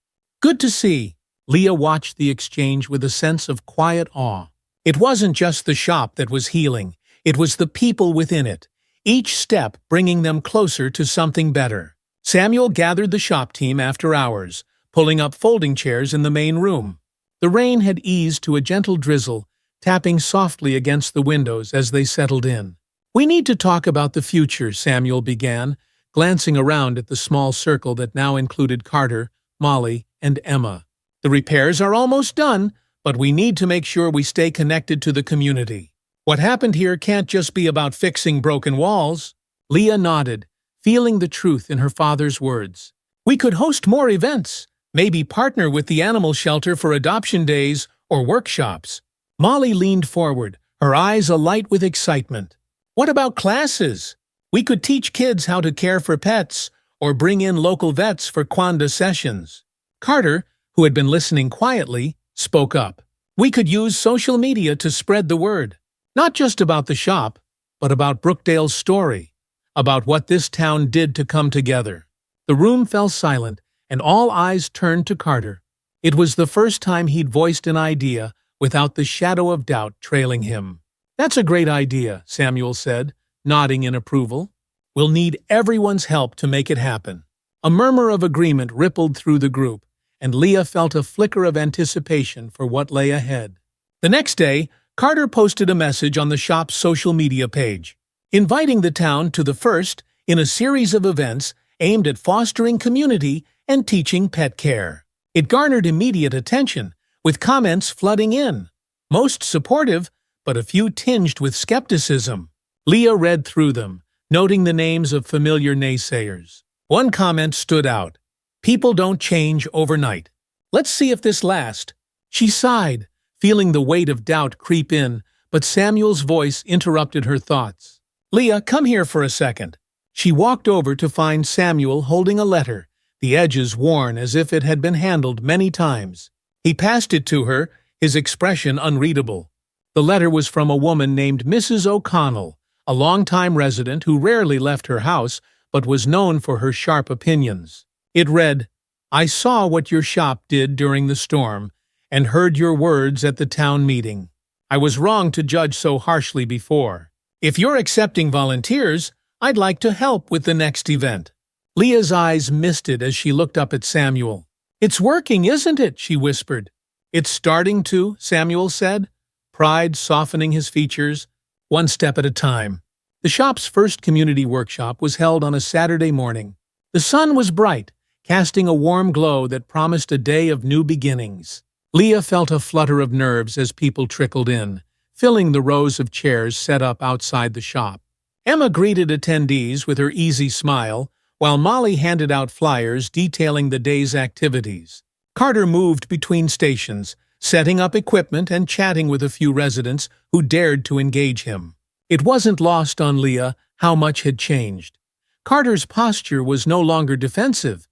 "Good to see." Leah watched the exchange with a sense of quiet awe. It wasn't just the shop that was healing, it was the people within it, each step bringing them closer to something better. Samuel gathered the shop team after hours, pulling up folding chairs in the main room. The rain had eased to a gentle drizzle, tapping softly against the windows as they settled in. "We need to talk about the future," Samuel began, glancing around at the small circle that now included Carter, Molly, and Emma. "The repairs are almost done, but we need to make sure we stay connected to the community. What happened here can't just be about fixing broken walls." Leah nodded, feeling the truth in her father's words. "We could host more events, maybe partner with the animal shelter for adoption days or workshops." Molly leaned forward, her eyes alight with excitement. "What about classes? We could teach kids how to care for pets or bring in local vets for Kwanda sessions." Carter, who had been listening quietly, spoke up. "We could use social media to spread the word, not just about the shop, but about Brookdale's story, about what this town did to come together." The room fell silent, and all eyes turned to Carter. It was the first time he'd voiced an idea without the shadow of doubt trailing him. "That's a great idea," Samuel said, nodding in approval. "We'll need everyone's help to make it happen." A murmur of agreement rippled through the group, and Leah felt a flicker of anticipation for what lay ahead. The next day, Carter posted a message on the shop's social media page, inviting the town to the first in a series of events aimed at fostering community and teaching pet care. It garnered immediate attention, with comments flooding in, most supportive, but a few tinged with skepticism. Leah read through them, noting the names of familiar naysayers. One comment stood out: "People don't change overnight. Let's see if this lasts." She sighed, feeling the weight of doubt creep in, but Samuel's voice interrupted her thoughts. "Leah, come here for a second." She walked over to find Samuel holding a letter, the edges worn as if it had been handled many times. He passed it to her, his expression unreadable. The letter was from a woman named Mrs. O'Connell, a longtime resident who rarely left her house but was known for her sharp opinions. It read, "I saw what your shop did during the storm and heard your words at the town meeting. I was wrong to judge so harshly before. If you're accepting volunteers, I'd like to help with the next event." Leah's eyes misted as she looked up at Samuel. "It's working, isn't it?" she whispered. "It's starting to," Samuel said, pride softening his features, one step at a time. The shop's first community workshop was held on a Saturday morning. The sun was bright, casting a warm glow that promised a day of new beginnings. Leah felt a flutter of nerves as people trickled in, filling the rows of chairs set up outside the shop. Emma greeted attendees with her easy smile, while Molly handed out flyers detailing the day's activities. Carter moved between stations, setting up equipment and chatting with a few residents who dared to engage him. It wasn't lost on Leah how much had changed. Carter's posture was no longer defensive.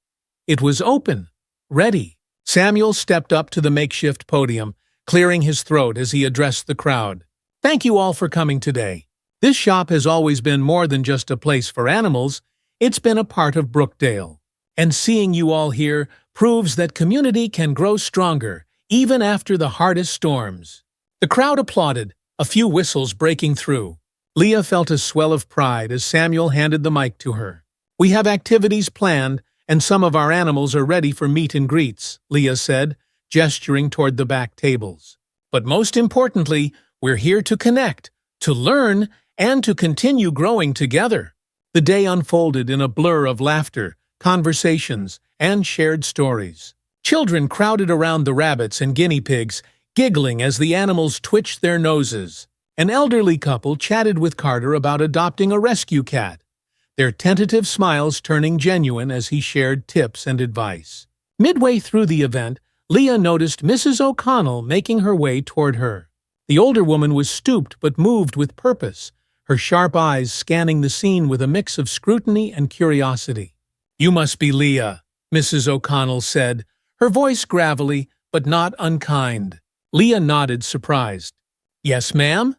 It was open, ready. Samuel stepped up to the makeshift podium, clearing his throat as he addressed the crowd. "Thank you all for coming today. This shop has always been more than just a place for animals. It's been a part of Brookdale. And seeing you all here proves that community can grow stronger, even after the hardest storms. The crowd applauded, a few whistles breaking through. Leah felt a swell of pride as Samuel handed the mic to her. "We have activities planned, and some of our animals are ready for meet and greets," Leah said, gesturing toward the back tables. "But most importantly, we're here to connect, to learn, and to continue growing together." The day unfolded in a blur of laughter, conversations, and shared stories. Children crowded around the rabbits and guinea pigs, giggling as the animals twitched their noses. An elderly couple chatted with Carter about adopting a rescue cat, their tentative smiles turning genuine as he shared tips and advice. Midway through the event, Leah noticed Mrs. O'Connell making her way toward her. The older woman was stooped but moved with purpose, her sharp eyes scanning the scene with a mix of scrutiny and curiosity. "You must be Leah," Mrs. O'Connell said, her voice gravelly but not unkind. Leah nodded, surprised. "Yes, ma'am?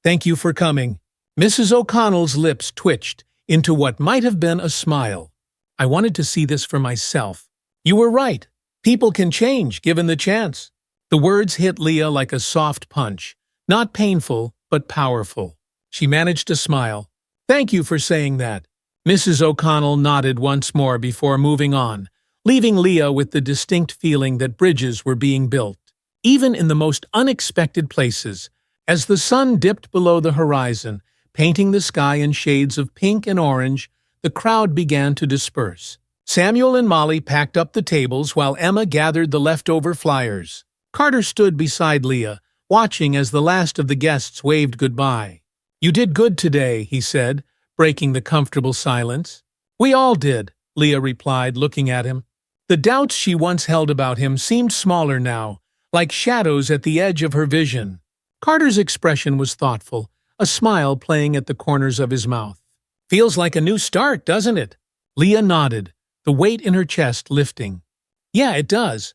Thank you for coming." Mrs. O'Connell's lips twitched into what might have been a smile. "I wanted to see this for myself. You were right. People can change, given the chance." The words hit Leah like a soft punch, not painful, but powerful. She managed to smile. "Thank you for saying that." Mrs. O'Connell nodded once more before moving on, leaving Leah with the distinct feeling that bridges were being built, even in the most unexpected places. As the sun dipped below the horizon, painting the sky in shades of pink and orange, the crowd began to disperse. Samuel and Molly packed up the tables while Emma gathered the leftover flyers. Carter stood beside Leah, watching as the last of the guests waved goodbye. "You did good today," he said, breaking the comfortable silence. "We all did," Leah replied, looking at him. The doubts she once held about him seemed smaller now, like shadows at the edge of her vision. Carter's expression was thoughtful, a smile playing at the corners of his mouth. "Feels like a new start, doesn't it?" Leah nodded, the weight in her chest lifting. "Yeah, it does."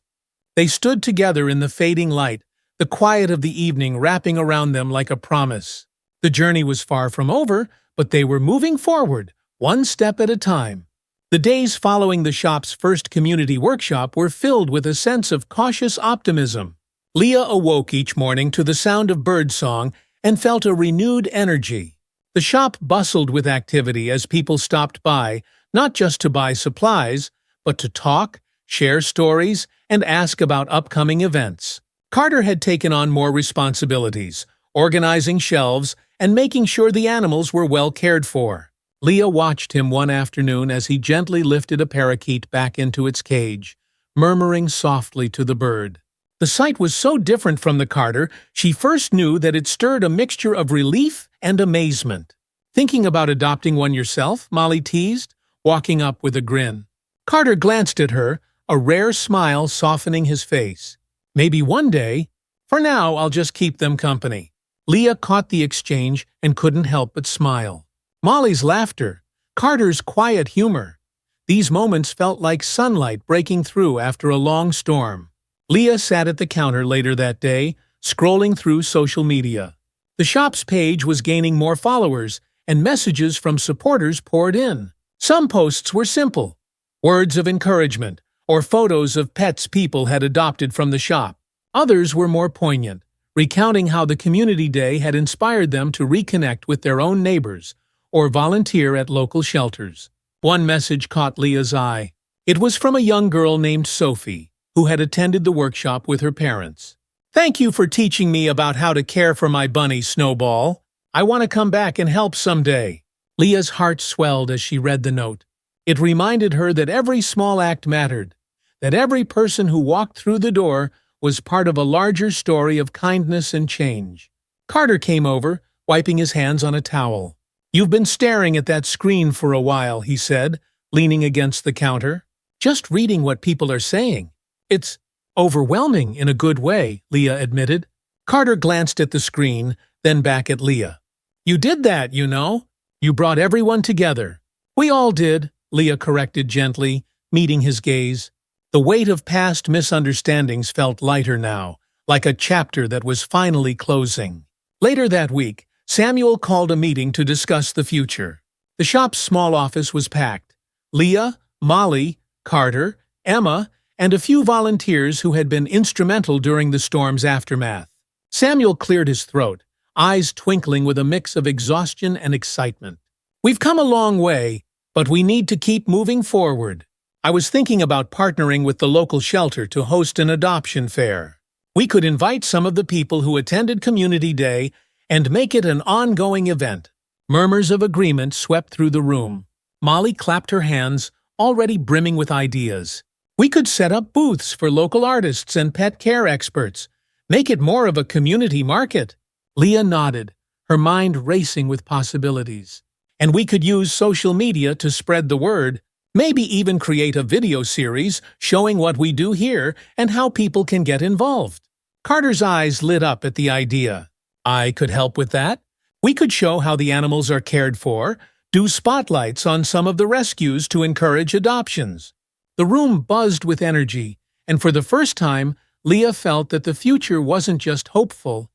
They stood together in the fading light, the quiet of the evening wrapping around them like a promise. The journey was far from over, but they were moving forward, one step at a time. The days following the shop's first community workshop were filled with a sense of cautious optimism. Leah awoke each morning to the sound of birdsong and felt a renewed energy. The shop bustled with activity as people stopped by, not just to buy supplies, but to talk, share stories, and ask about upcoming events. Carter had taken on more responsibilities, organizing shelves and making sure the animals were well cared for. Leah watched him one afternoon as he gently lifted a parakeet back into its cage, murmuring softly to the bird. The sight was so different from the Carter, she first knew that it stirred a mixture of relief and amazement. "Thinking about adopting one yourself?" Molly teased, walking up with a grin. Carter glanced at her, a rare smile softening his face. "Maybe one day. For now, I'll just keep them company." Leah caught the exchange and couldn't help but smile. Molly's laughter, Carter's quiet humor. These moments felt like sunlight breaking through after a long storm. Leah sat at the counter later that day, scrolling through social media. The shop's page was gaining more followers, and messages from supporters poured in. Some posts were simple, words of encouragement, or photos of pets people had adopted from the shop. Others were more poignant, recounting how the community day had inspired them to reconnect with their own neighbors or volunteer at local shelters. One message caught Leah's eye. It was from a young girl named Sophie, who had attended the workshop with her parents. "Thank you for teaching me about how to care for my bunny, Snowball. I want to come back and help someday." Leah's heart swelled as she read the note. It reminded her that every small act mattered, that every person who walked through the door was part of a larger story of kindness and change. Carter came over, wiping his hands on a towel. "You've been staring at that screen for a while," he said, leaning against the counter. "Just reading what people are saying. It's overwhelming in a good way," Leah admitted. Carter glanced at the screen, then back at Leah. "You did that, you know. You brought everyone together." "We all did," Leah corrected gently, meeting his gaze. The weight of past misunderstandings felt lighter now, like a chapter that was finally closing. Later that week, Samuel called a meeting to discuss the future. The shop's small office was packed. Leah, Molly, Carter, Emma, and a few volunteers who had been instrumental during the storm's aftermath. Samuel cleared his throat, eyes twinkling with a mix of exhaustion and excitement. "We've come a long way, but we need to keep moving forward. I was thinking about partnering with the local shelter to host an adoption fair. We could invite some of the people who attended Community Day and make it an ongoing event." Murmurs of agreement swept through the room. Molly clapped her hands, already brimming with ideas. "We could set up booths for local artists and pet care experts. Make it more of a community market." Leah nodded, her mind racing with possibilities. "And we could use social media to spread the word. Maybe even create a video series showing what we do here and how people can get involved." Carter's eyes lit up at the idea. "I could help with that. We could show how the animals are cared for, do spotlights on some of the rescues to encourage adoptions." The room buzzed with energy, and for the first time, Leah felt that the future wasn't just hopeful,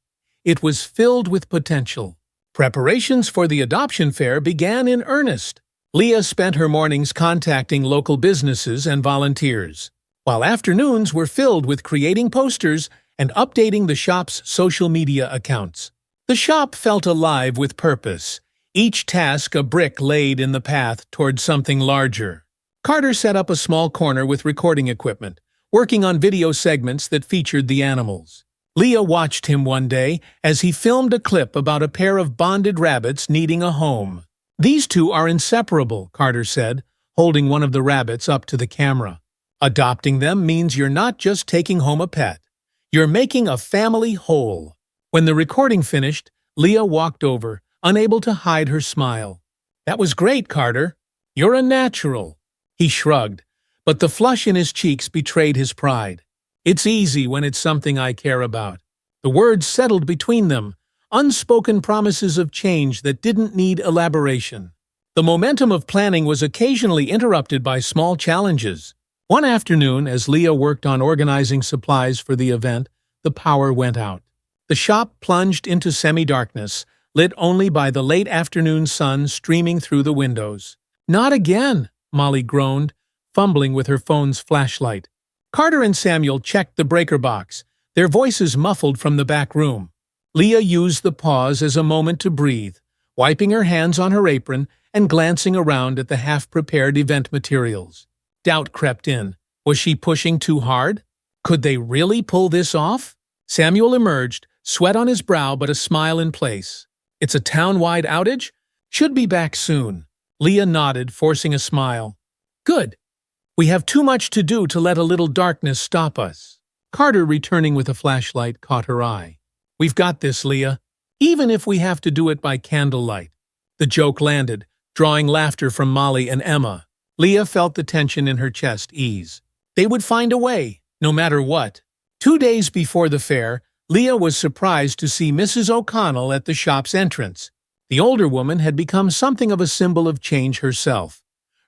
it was filled with potential. Preparations for the adoption fair began in earnest. Leah spent her mornings contacting local businesses and volunteers, while afternoons were filled with creating posters and updating the shop's social media accounts. The shop felt alive with purpose, each task a brick laid in the path toward something larger. Carter set up a small corner with recording equipment, working on video segments that featured the animals. Leah watched him one day as he filmed a clip about a pair of bonded rabbits needing a home. "These two are inseparable," Carter said, holding one of the rabbits up to the camera. "Adopting them means you're not just taking home a pet. You're making a family whole." When the recording finished, Leah walked over, unable to hide her smile. "That was great, Carter. You're a natural." He shrugged, but the flush in his cheeks betrayed his pride. "It's easy when it's something I care about." The words settled between them, unspoken promises of change that didn't need elaboration. The momentum of planning was occasionally interrupted by small challenges. One afternoon, as Leah worked on organizing supplies for the event, the power went out. The shop plunged into semi-darkness, lit only by the late afternoon sun streaming through the windows. "Not again," Molly groaned, fumbling with her phone's flashlight. Carter and Samuel checked the breaker box, their voices muffled from the back room. Leah used the pause as a moment to breathe, wiping her hands on her apron and glancing around at the half-prepared event materials. Doubt crept in. Was she pushing too hard? Could they really pull this off? Samuel emerged, sweat on his brow but a smile in place. "It's a town-wide outage? Should be back soon." Leah nodded, forcing a smile. "Good. We have too much to do to let a little darkness stop us." Carter, returning with a flashlight, caught her eye. "We've got this, Leah, even if we have to do it by candlelight." The joke landed, drawing laughter from Molly and Emma. Leah felt the tension in her chest ease. They would find a way, no matter what. 2 days before the fair, Leah was surprised to see Mrs. O'Connell at the shop's entrance. The older woman had become something of a symbol of change herself,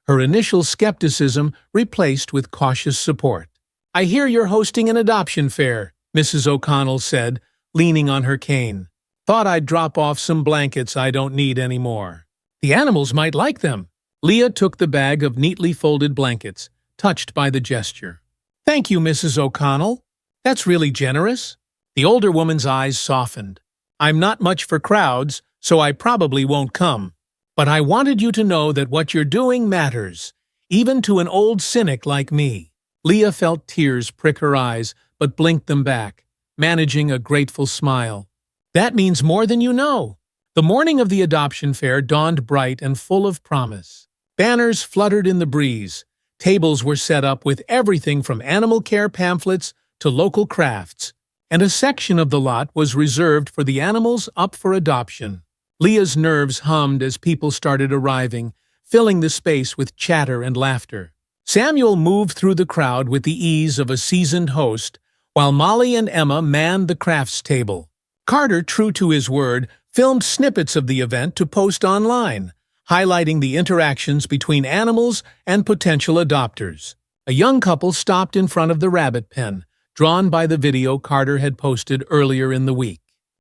her initial skepticism replaced with cautious support. "I hear you're hosting an adoption fair," Mrs. O'Connell said, leaning on her cane. "Thought I'd drop off some blankets I don't need anymore. The animals might like them." Leah took the bag of neatly folded blankets, touched by the gesture. "Thank you, Mrs. O'Connell. That's really generous." The older woman's eyes softened. "I'm not much for crowds, so I probably won't come. But I wanted you to know that what you're doing matters, even to an old cynic like me." Leah felt tears prick her eyes, but blinked them back, managing a grateful smile. "That means more than you know." The morning of the adoption fair dawned bright and full of promise. Banners fluttered in the breeze. Tables were set up with everything from animal care pamphlets to local crafts, and a section of the lot was reserved for the animals up for adoption. Leah's nerves hummed as people started arriving, filling the space with chatter and laughter. Samuel moved through the crowd with the ease of a seasoned host, while Molly and Emma manned the crafts table. Carter, true to his word, filmed snippets of the event to post online, highlighting the interactions between animals and potential adopters. A young couple stopped in front of the rabbit pen, drawn by the video Carter had posted earlier in the week.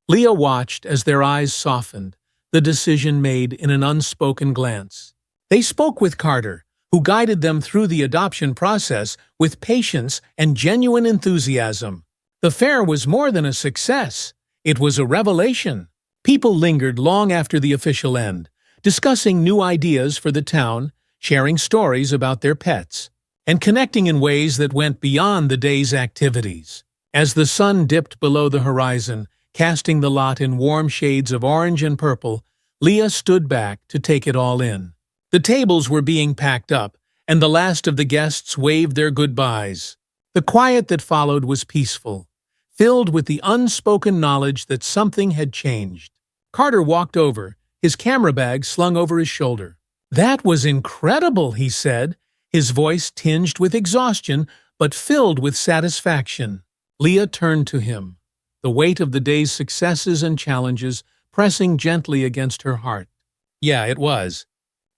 Leah watched as their eyes softened, the decision made in an unspoken glance. They spoke with Carter, who guided them through the adoption process with patience and genuine enthusiasm. The fair was more than a success. It was a revelation. People lingered long after the official end, discussing new ideas for the town, sharing stories about their pets, and connecting in ways that went beyond the day's activities. As the sun dipped below the horizon, casting the lot in warm shades of orange and purple, Leah stood back to take it all in. The tables were being packed up, and the last of the guests waved their goodbyes. The quiet that followed was peaceful, filled with the unspoken knowledge that something had changed. Carter walked over, his camera bag slung over his shoulder. "That was incredible," he said, his voice tinged with exhaustion but filled with satisfaction. Leah turned to him, the weight of the day's successes and challenges pressing gently against her heart. "Yeah, it was."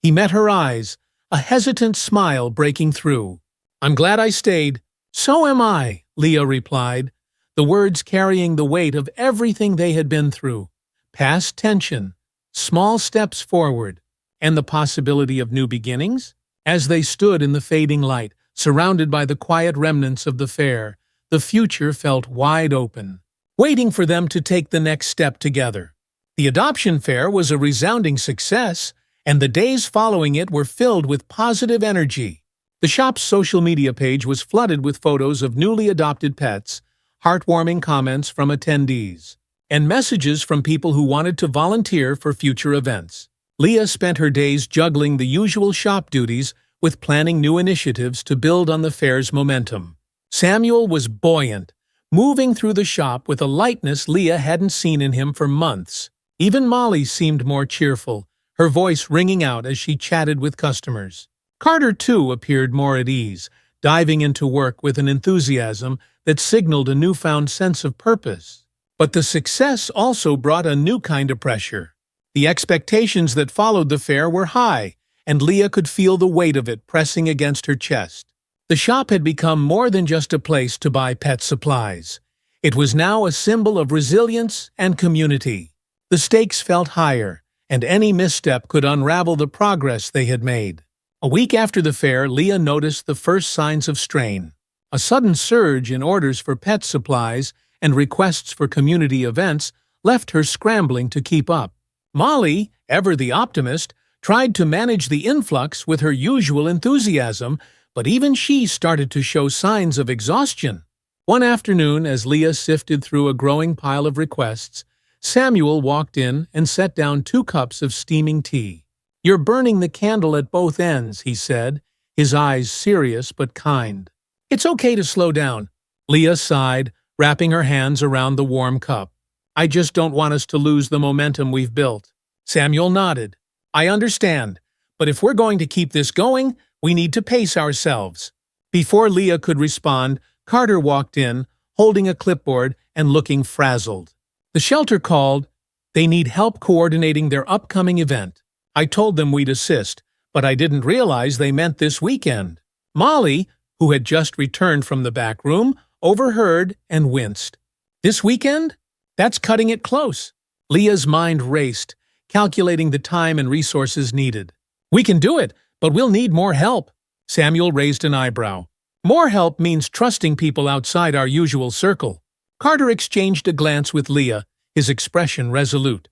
He met her eyes, a hesitant smile breaking through. "I'm glad I stayed." "So am I," Leah replied, the words carrying the weight of everything they had been through. Past tension, small steps forward, and the possibility of new beginnings? As they stood in the fading light, surrounded by the quiet remnants of the fair, the future felt wide open, waiting for them to take the next step together. The adoption fair was a resounding success, and the days following it were filled with positive energy. The shop's social media page was flooded with photos of newly adopted pets, heartwarming comments from attendees, and messages from people who wanted to volunteer for future events. Leah spent her days juggling the usual shop duties with planning new initiatives to build on the fair's momentum. Samuel was buoyant, moving through the shop with a lightness Leah hadn't seen in him for months. Even Molly seemed more cheerful, her voice ringing out as she chatted with customers. Carter, too, appeared more at ease, diving into work with an enthusiasm that signaled a newfound sense of purpose. But the success also brought a new kind of pressure. The expectations that followed the fair were high, and Leah could feel the weight of it pressing against her chest. The shop had become more than just a place to buy pet supplies. It was now a symbol of resilience and community. The stakes felt higher, and any misstep could unravel the progress they had made. A week after the fair, Leah noticed the first signs of strain. A sudden surge in orders for pet supplies and requests for community events left her scrambling to keep up. Molly, ever the optimist, tried to manage the influx with her usual enthusiasm, but even she started to show signs of exhaustion. One afternoon, as Leah sifted through a growing pile of requests, Samuel walked in and set down 2 cups of steaming tea. "You're burning the candle at both ends," he said, his eyes serious but kind. "It's okay to slow down." Leah sighed, wrapping her hands around the warm cup. "I just don't want us to lose the momentum we've built." Samuel nodded. "I understand, but if we're going to keep this going, we need to pace ourselves." Before Leah could respond, Carter walked in, holding a clipboard and looking frazzled. "The shelter called. They need help coordinating their upcoming event. I told them we'd assist, but I didn't realize they meant this weekend." Molly, who had just returned from the back room, overheard and winced. "This weekend? That's cutting it close." Leah's mind raced, calculating the time and resources needed. "We can do it, but we'll need more help." Samuel raised an eyebrow. "More help means trusting people outside our usual circle." Carter exchanged a glance with Leah, his expression resolute.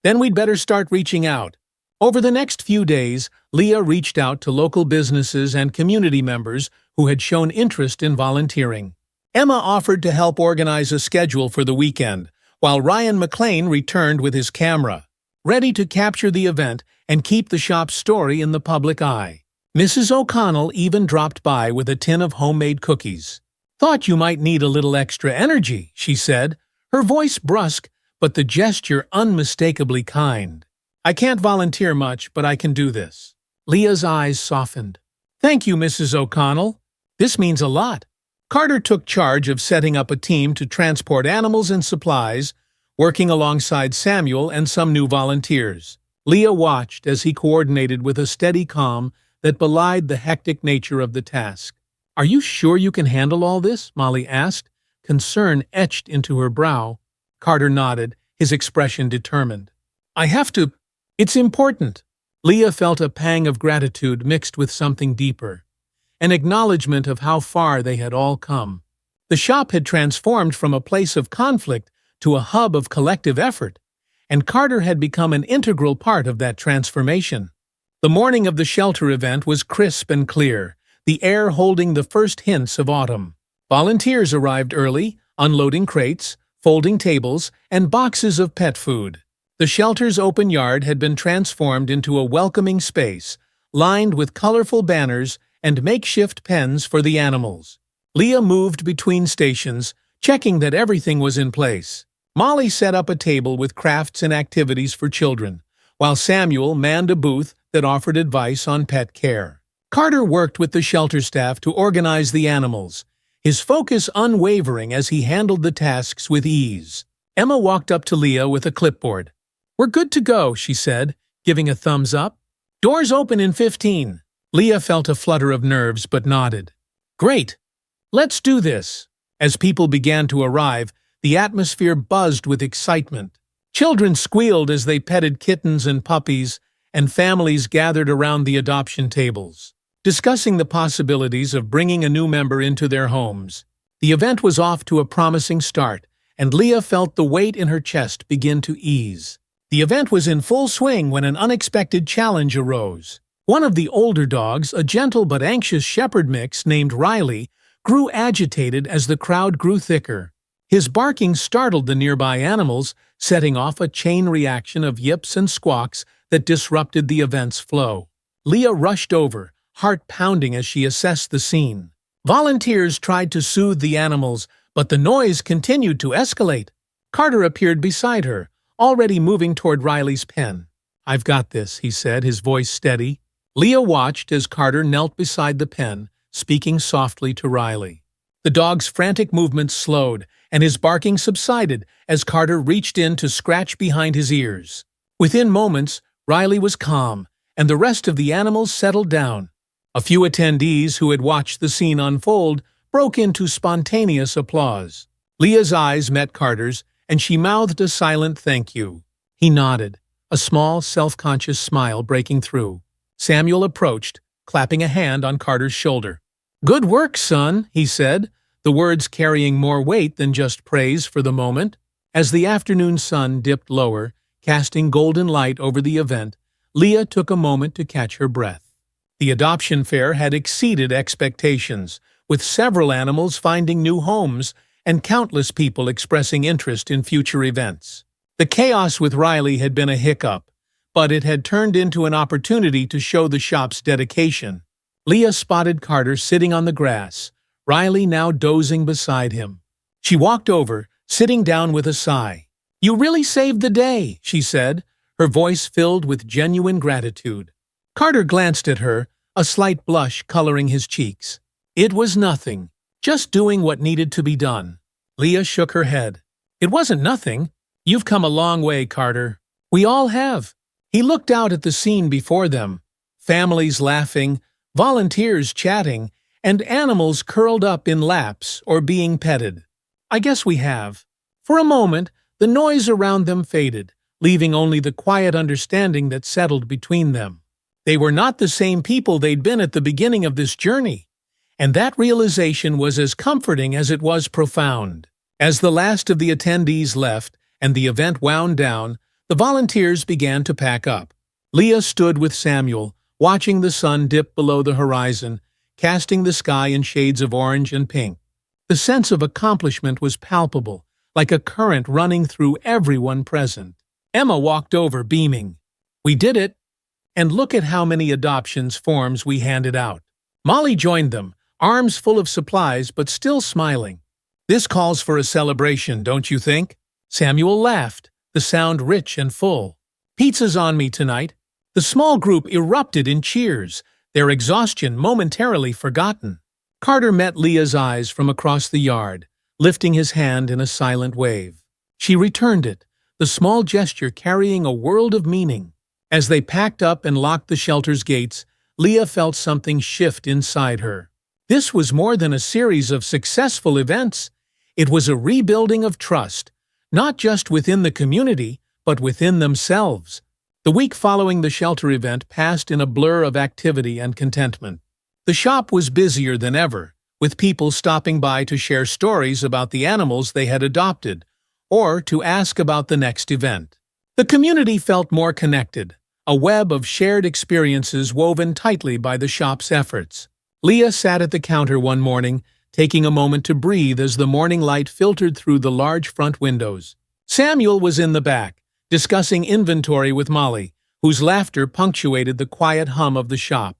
"Then we'd better start reaching out." Over the next few days, Leah reached out to local businesses and community members who had shown interest in volunteering. Emma offered to help organize a schedule for the weekend, while Ryan McLean returned with his camera, ready to capture the event and keep the shop's story in the public eye. Mrs. O'Connell even dropped by with a tin of homemade cookies. "Thought you might need a little extra energy," she said, her voice brusque, but the gesture unmistakably kind. "I can't volunteer much, but I can do this." Leah's eyes softened. "Thank you, Mrs. O'Connell. This means a lot." Carter took charge of setting up a team to transport animals and supplies, working alongside Samuel and some new volunteers. Leah watched as he coordinated with a steady calm that belied the hectic nature of the task. "Are you sure you can handle all this?" Molly asked, concern etched into her brow. Carter nodded, his expression determined. "I have to. It's important." Leah felt a pang of gratitude mixed with something deeper, an acknowledgement of how far they had all come. The shop had transformed from a place of conflict to a hub of collective effort, and Carter had become an integral part of that transformation. The morning of the shelter event was crisp and clear, the air holding the first hints of autumn. Volunteers arrived early, unloading crates, folding tables, and boxes of pet food. The shelter's open yard had been transformed into a welcoming space, lined with colorful banners and makeshift pens for the animals. Leah moved between stations, checking that everything was in place. Molly set up a table with crafts and activities for children, while Samuel manned a booth that offered advice on pet care. Carter worked with the shelter staff to organize the animals, his focus unwavering as he handled the tasks with ease. Emma walked up to Leah with a clipboard. "We're good to go," she said, giving a thumbs up. "Doors open in 15. Leah felt a flutter of nerves but nodded. "Great. Let's do this." As people began to arrive, the atmosphere buzzed with excitement. Children squealed as they petted kittens and puppies, and families gathered around the adoption tables, discussing the possibilities of bringing a new member into their homes. The event was off to a promising start, and Leah felt the weight in her chest begin to ease. The event was in full swing when an unexpected challenge arose. One of the older dogs, a gentle but anxious shepherd mix named Riley, grew agitated as the crowd grew thicker. His barking startled the nearby animals, setting off a chain reaction of yips and squawks that disrupted the event's flow. Leah rushed over, heart pounding as she assessed the scene. Volunteers tried to soothe the animals, but the noise continued to escalate. Carter appeared beside her, already moving toward Riley's pen. "I've got this," he said, his voice steady. Leah watched as Carter knelt beside the pen, speaking softly to Riley. The dog's frantic movements slowed, and his barking subsided as Carter reached in to scratch behind his ears. Within moments, Riley was calm, and the rest of the animals settled down. A few attendees who had watched the scene unfold broke into spontaneous applause. Leah's eyes met Carter's, and she mouthed a silent thank you. He nodded, a small, self-conscious smile breaking through. Samuel approached, clapping a hand on Carter's shoulder. "Good work, son," he said, the words carrying more weight than just praise for the moment. As the afternoon sun dipped lower, casting golden light over the event, Leah took a moment to catch her breath. The adoption fair had exceeded expectations, with several animals finding new homes and countless people expressing interest in future events. The chaos with Riley had been a hiccup, but it had turned into an opportunity to show the shop's dedication. Leah spotted Carter sitting on the grass, Riley now dozing beside him. She walked over, sitting down with a sigh. "You really saved the day," she said, her voice filled with genuine gratitude. Carter glanced at her, a slight blush coloring his cheeks. "It was nothing, just doing what needed to be done." Leah shook her head. "It wasn't nothing. You've come a long way, Carter. We all have." He looked out at the scene before them, families laughing, volunteers chatting, and animals curled up in laps or being petted. "I guess we have." For a moment, the noise around them faded, leaving only the quiet understanding that settled between them. They were not the same people they'd been at the beginning of this journey, and that realization was as comforting as it was profound. As the last of the attendees left and the event wound down, the volunteers began to pack up. Leah stood with Samuel, watching the sun dip below the horizon, casting the sky in shades of orange and pink. The sense of accomplishment was palpable, like a current running through everyone present. Emma walked over, beaming. "We did it! And look at how many adoptions forms we handed out." Molly joined them, arms full of supplies but still smiling. "This calls for a celebration, don't you think?" Samuel laughed, the sound rich and full. "Pizza's on me tonight." The small group erupted in cheers, their exhaustion momentarily forgotten. Carter met Leah's eyes from across the yard, lifting his hand in a silent wave. She returned it, the small gesture carrying a world of meaning. As they packed up and locked the shelter's gates, Leah felt something shift inside her. This was more than a series of successful events. It was a rebuilding of trust, not just within the community, but within themselves. The week following the shelter event passed in a blur of activity and contentment. The shop was busier than ever, with people stopping by to share stories about the animals they had adopted, or to ask about the next event. The community felt more connected, a web of shared experiences woven tightly by the shop's efforts. Leah sat at the counter one morning, taking a moment to breathe as the morning light filtered through the large front windows. Samuel was in the back, discussing inventory with Molly, whose laughter punctuated the quiet hum of the shop.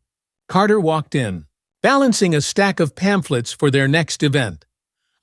Carter walked in, balancing a stack of pamphlets for their next event,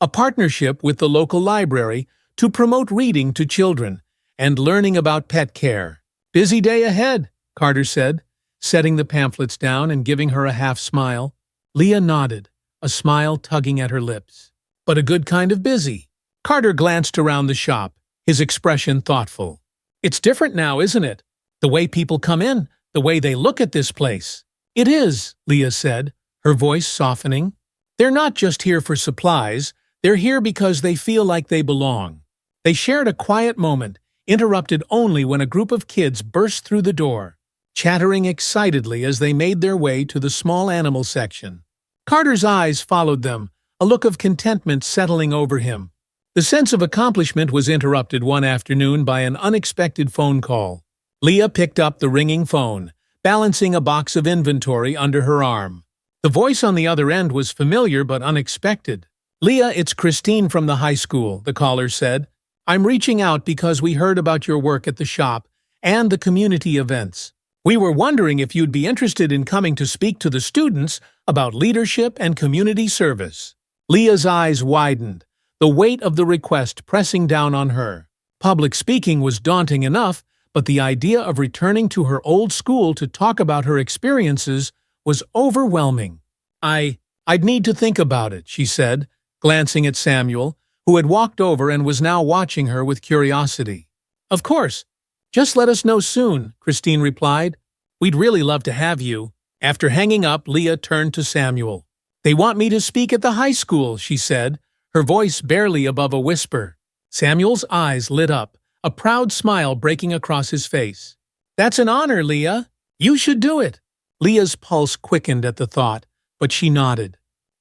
a partnership with the local library to promote reading to children and learning about pet care. "Busy day ahead," Carter said, setting the pamphlets down and giving her a half smile. Leah nodded, a smile tugging at her lips. "But a good kind of busy." Carter glanced around the shop, his expression thoughtful. "It's different now, isn't it? The way people come in, the way they look at this place." "It is," Leah said, her voice softening. "They're not just here for supplies, they're here because they feel like they belong." They shared a quiet moment, interrupted only when a group of kids burst through the door, chattering excitedly as they made their way to the small animal section. Carter's eyes followed them, a look of contentment settling over him. The sense of accomplishment was interrupted one afternoon by an unexpected phone call. Leah picked up the ringing phone, balancing a box of inventory under her arm. The voice on the other end was familiar but unexpected. "Leah, it's Christine from the high school," the caller said. "I'm reaching out because we heard about your work at the shop and the community events. We were wondering if you'd be interested in coming to speak to the students about leadership and community service." Leah's eyes widened, the weight of the request pressing down on her. Public speaking was daunting enough, but the idea of returning to her old school to talk about her experiences was overwhelming. I'd need to think about it," she said, glancing at Samuel, who had walked over and was now watching her with curiosity. "Of course. Just let us know soon," Christine replied. "We'd really love to have you." After hanging up, Leah turned to Samuel. "They want me to speak at the high school," she said, her voice barely above a whisper. Samuel's eyes lit up, a proud smile breaking across his face. "That's an honor, Leah. You should do it." Leah's pulse quickened at the thought, but she nodded.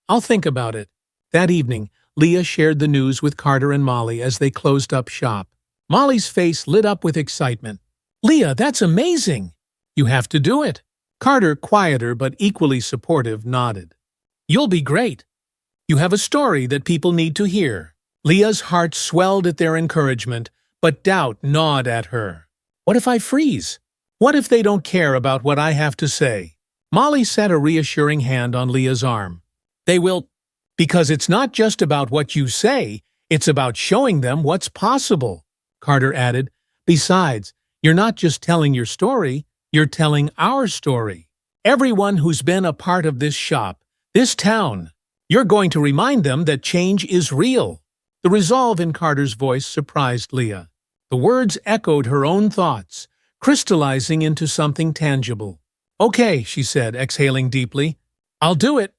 "I'll think about it." That evening, Leah shared the news with Carter and Molly as they closed up shop. Molly's face lit up with excitement. "Leah, that's amazing! You have to do it." Carter, quieter but equally supportive, nodded. "You'll be great. You have a story that people need to hear." Leah's heart swelled at their encouragement, but doubt gnawed at her. "What if I freeze? What if they don't care about what I have to say?" Molly set a reassuring hand on Leah's arm. "They will, because it's not just about what you say, it's about showing them what's possible," Carter added. "Besides, you're not just telling your story, you're telling our story. Everyone who's been a part of this shop, this town, you're going to remind them that change is real." The resolve in Carter's voice surprised Leah. The words echoed her own thoughts, crystallizing into something tangible. "Okay," she said, exhaling deeply. "I'll do it."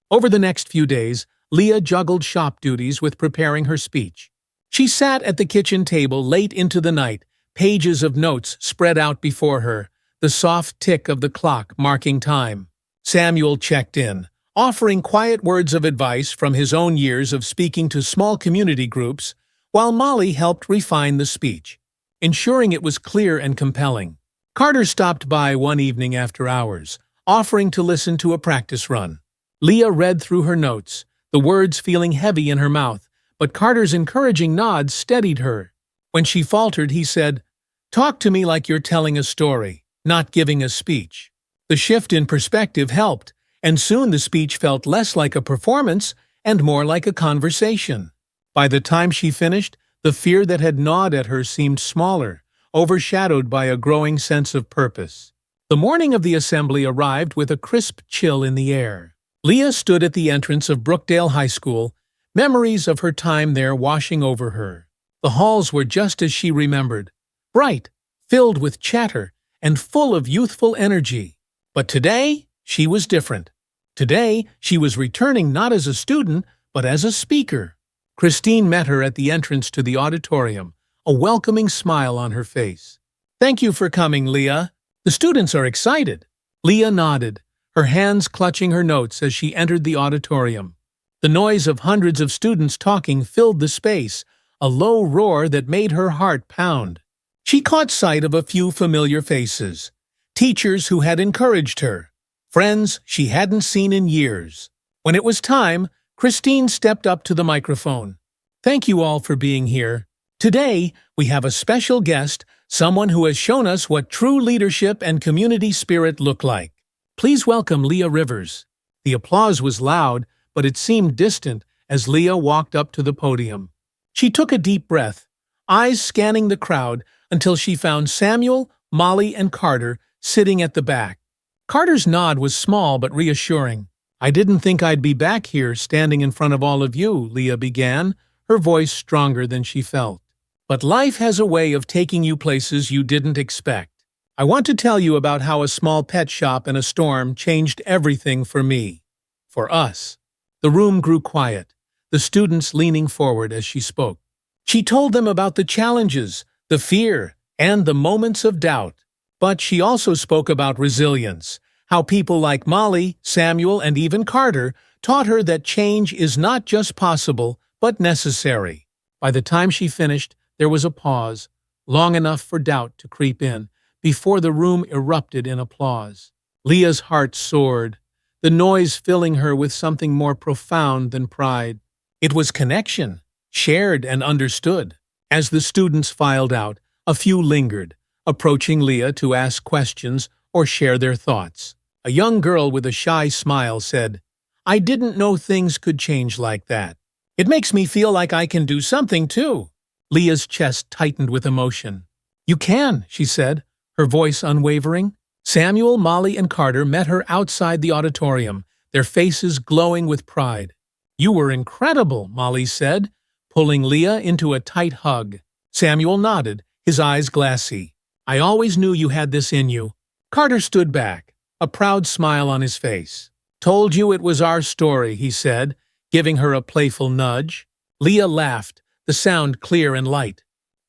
Over the next few days, Leah juggled shop duties with preparing her speech. She sat at the kitchen table late into the night, pages of notes spread out before her, the soft tick of the clock marking time. Samuel checked in, offering quiet words of advice from his own years of speaking to small community groups, while Molly helped refine the speech, ensuring it was clear and compelling. Carter stopped by one evening after hours, offering to listen to a practice run. Leah read through her notes, the words feeling heavy in her mouth, but Carter's encouraging nod steadied her. When she faltered, he said, "Talk to me like you're telling a story, not giving a speech." The shift in perspective helped, and soon the speech felt less like a performance and more like a conversation. By the time she finished, the fear that had gnawed at her seemed smaller, overshadowed by a growing sense of purpose. The morning of the assembly arrived with a crisp chill in the air. Leah stood at the entrance of Brookdale High School, memories of her time there washing over her. The halls were just as she remembered, bright, filled with chatter, and full of youthful energy. But today, she was different. Today, she was returning not as a student, but as a speaker. Christine met her at the entrance to the auditorium, a welcoming smile on her face. Thank you for coming, Leah. The students are excited. Leah nodded, her hands clutching her notes as she entered the auditorium. The noise of hundreds of students talking filled the space, a low roar that made her heart pound. She caught sight of a few familiar faces, teachers who had encouraged her, friends she hadn't seen in years. When it was time, Christine stepped up to the microphone. Thank you all for being here. Today, we have a special guest, someone who has shown us what true leadership and community spirit look like. Please welcome Leah Rivers. The applause was loud, but it seemed distant as Leah walked up to the podium. She took a deep breath, eyes scanning the crowd until she found Samuel, Molly, and Carter sitting at the back. Carter's nod was small but reassuring. I didn't think I'd be back here standing in front of all of you, Leah began, her voice stronger than she felt. But life has a way of taking you places you didn't expect. I want to tell you about how a small pet shop in a storm changed everything for me. For us. The room grew quiet, the students leaning forward as she spoke. She told them about the challenges, the fear, and the moments of doubt. But she also spoke about resilience, how people like Molly, Samuel, and even Carter taught her that change is not just possible, but necessary. By the time she finished, there was a pause, long enough for doubt to creep in, before the room erupted in applause. Leah's heart soared, the noise filling her with something more profound than pride. It was connection, shared and understood. As the students filed out, a few lingered, approaching Leah to ask questions or share their thoughts. A young girl with a shy smile said, "I didn't know things could change like that. It makes me feel like I can do something too." Leah's chest tightened with emotion. "You can," she said, her voice unwavering. Samuel, Molly, and Carter met her outside the auditorium, their faces glowing with pride. "You were incredible," Molly said, pulling Leah into a tight hug. Samuel nodded, his eyes glassy. "I always knew you had this in you." Carter stood back, a proud smile on his face. "Told you it was our story," he said, giving her a playful nudge. Leah laughed, the sound clear and light.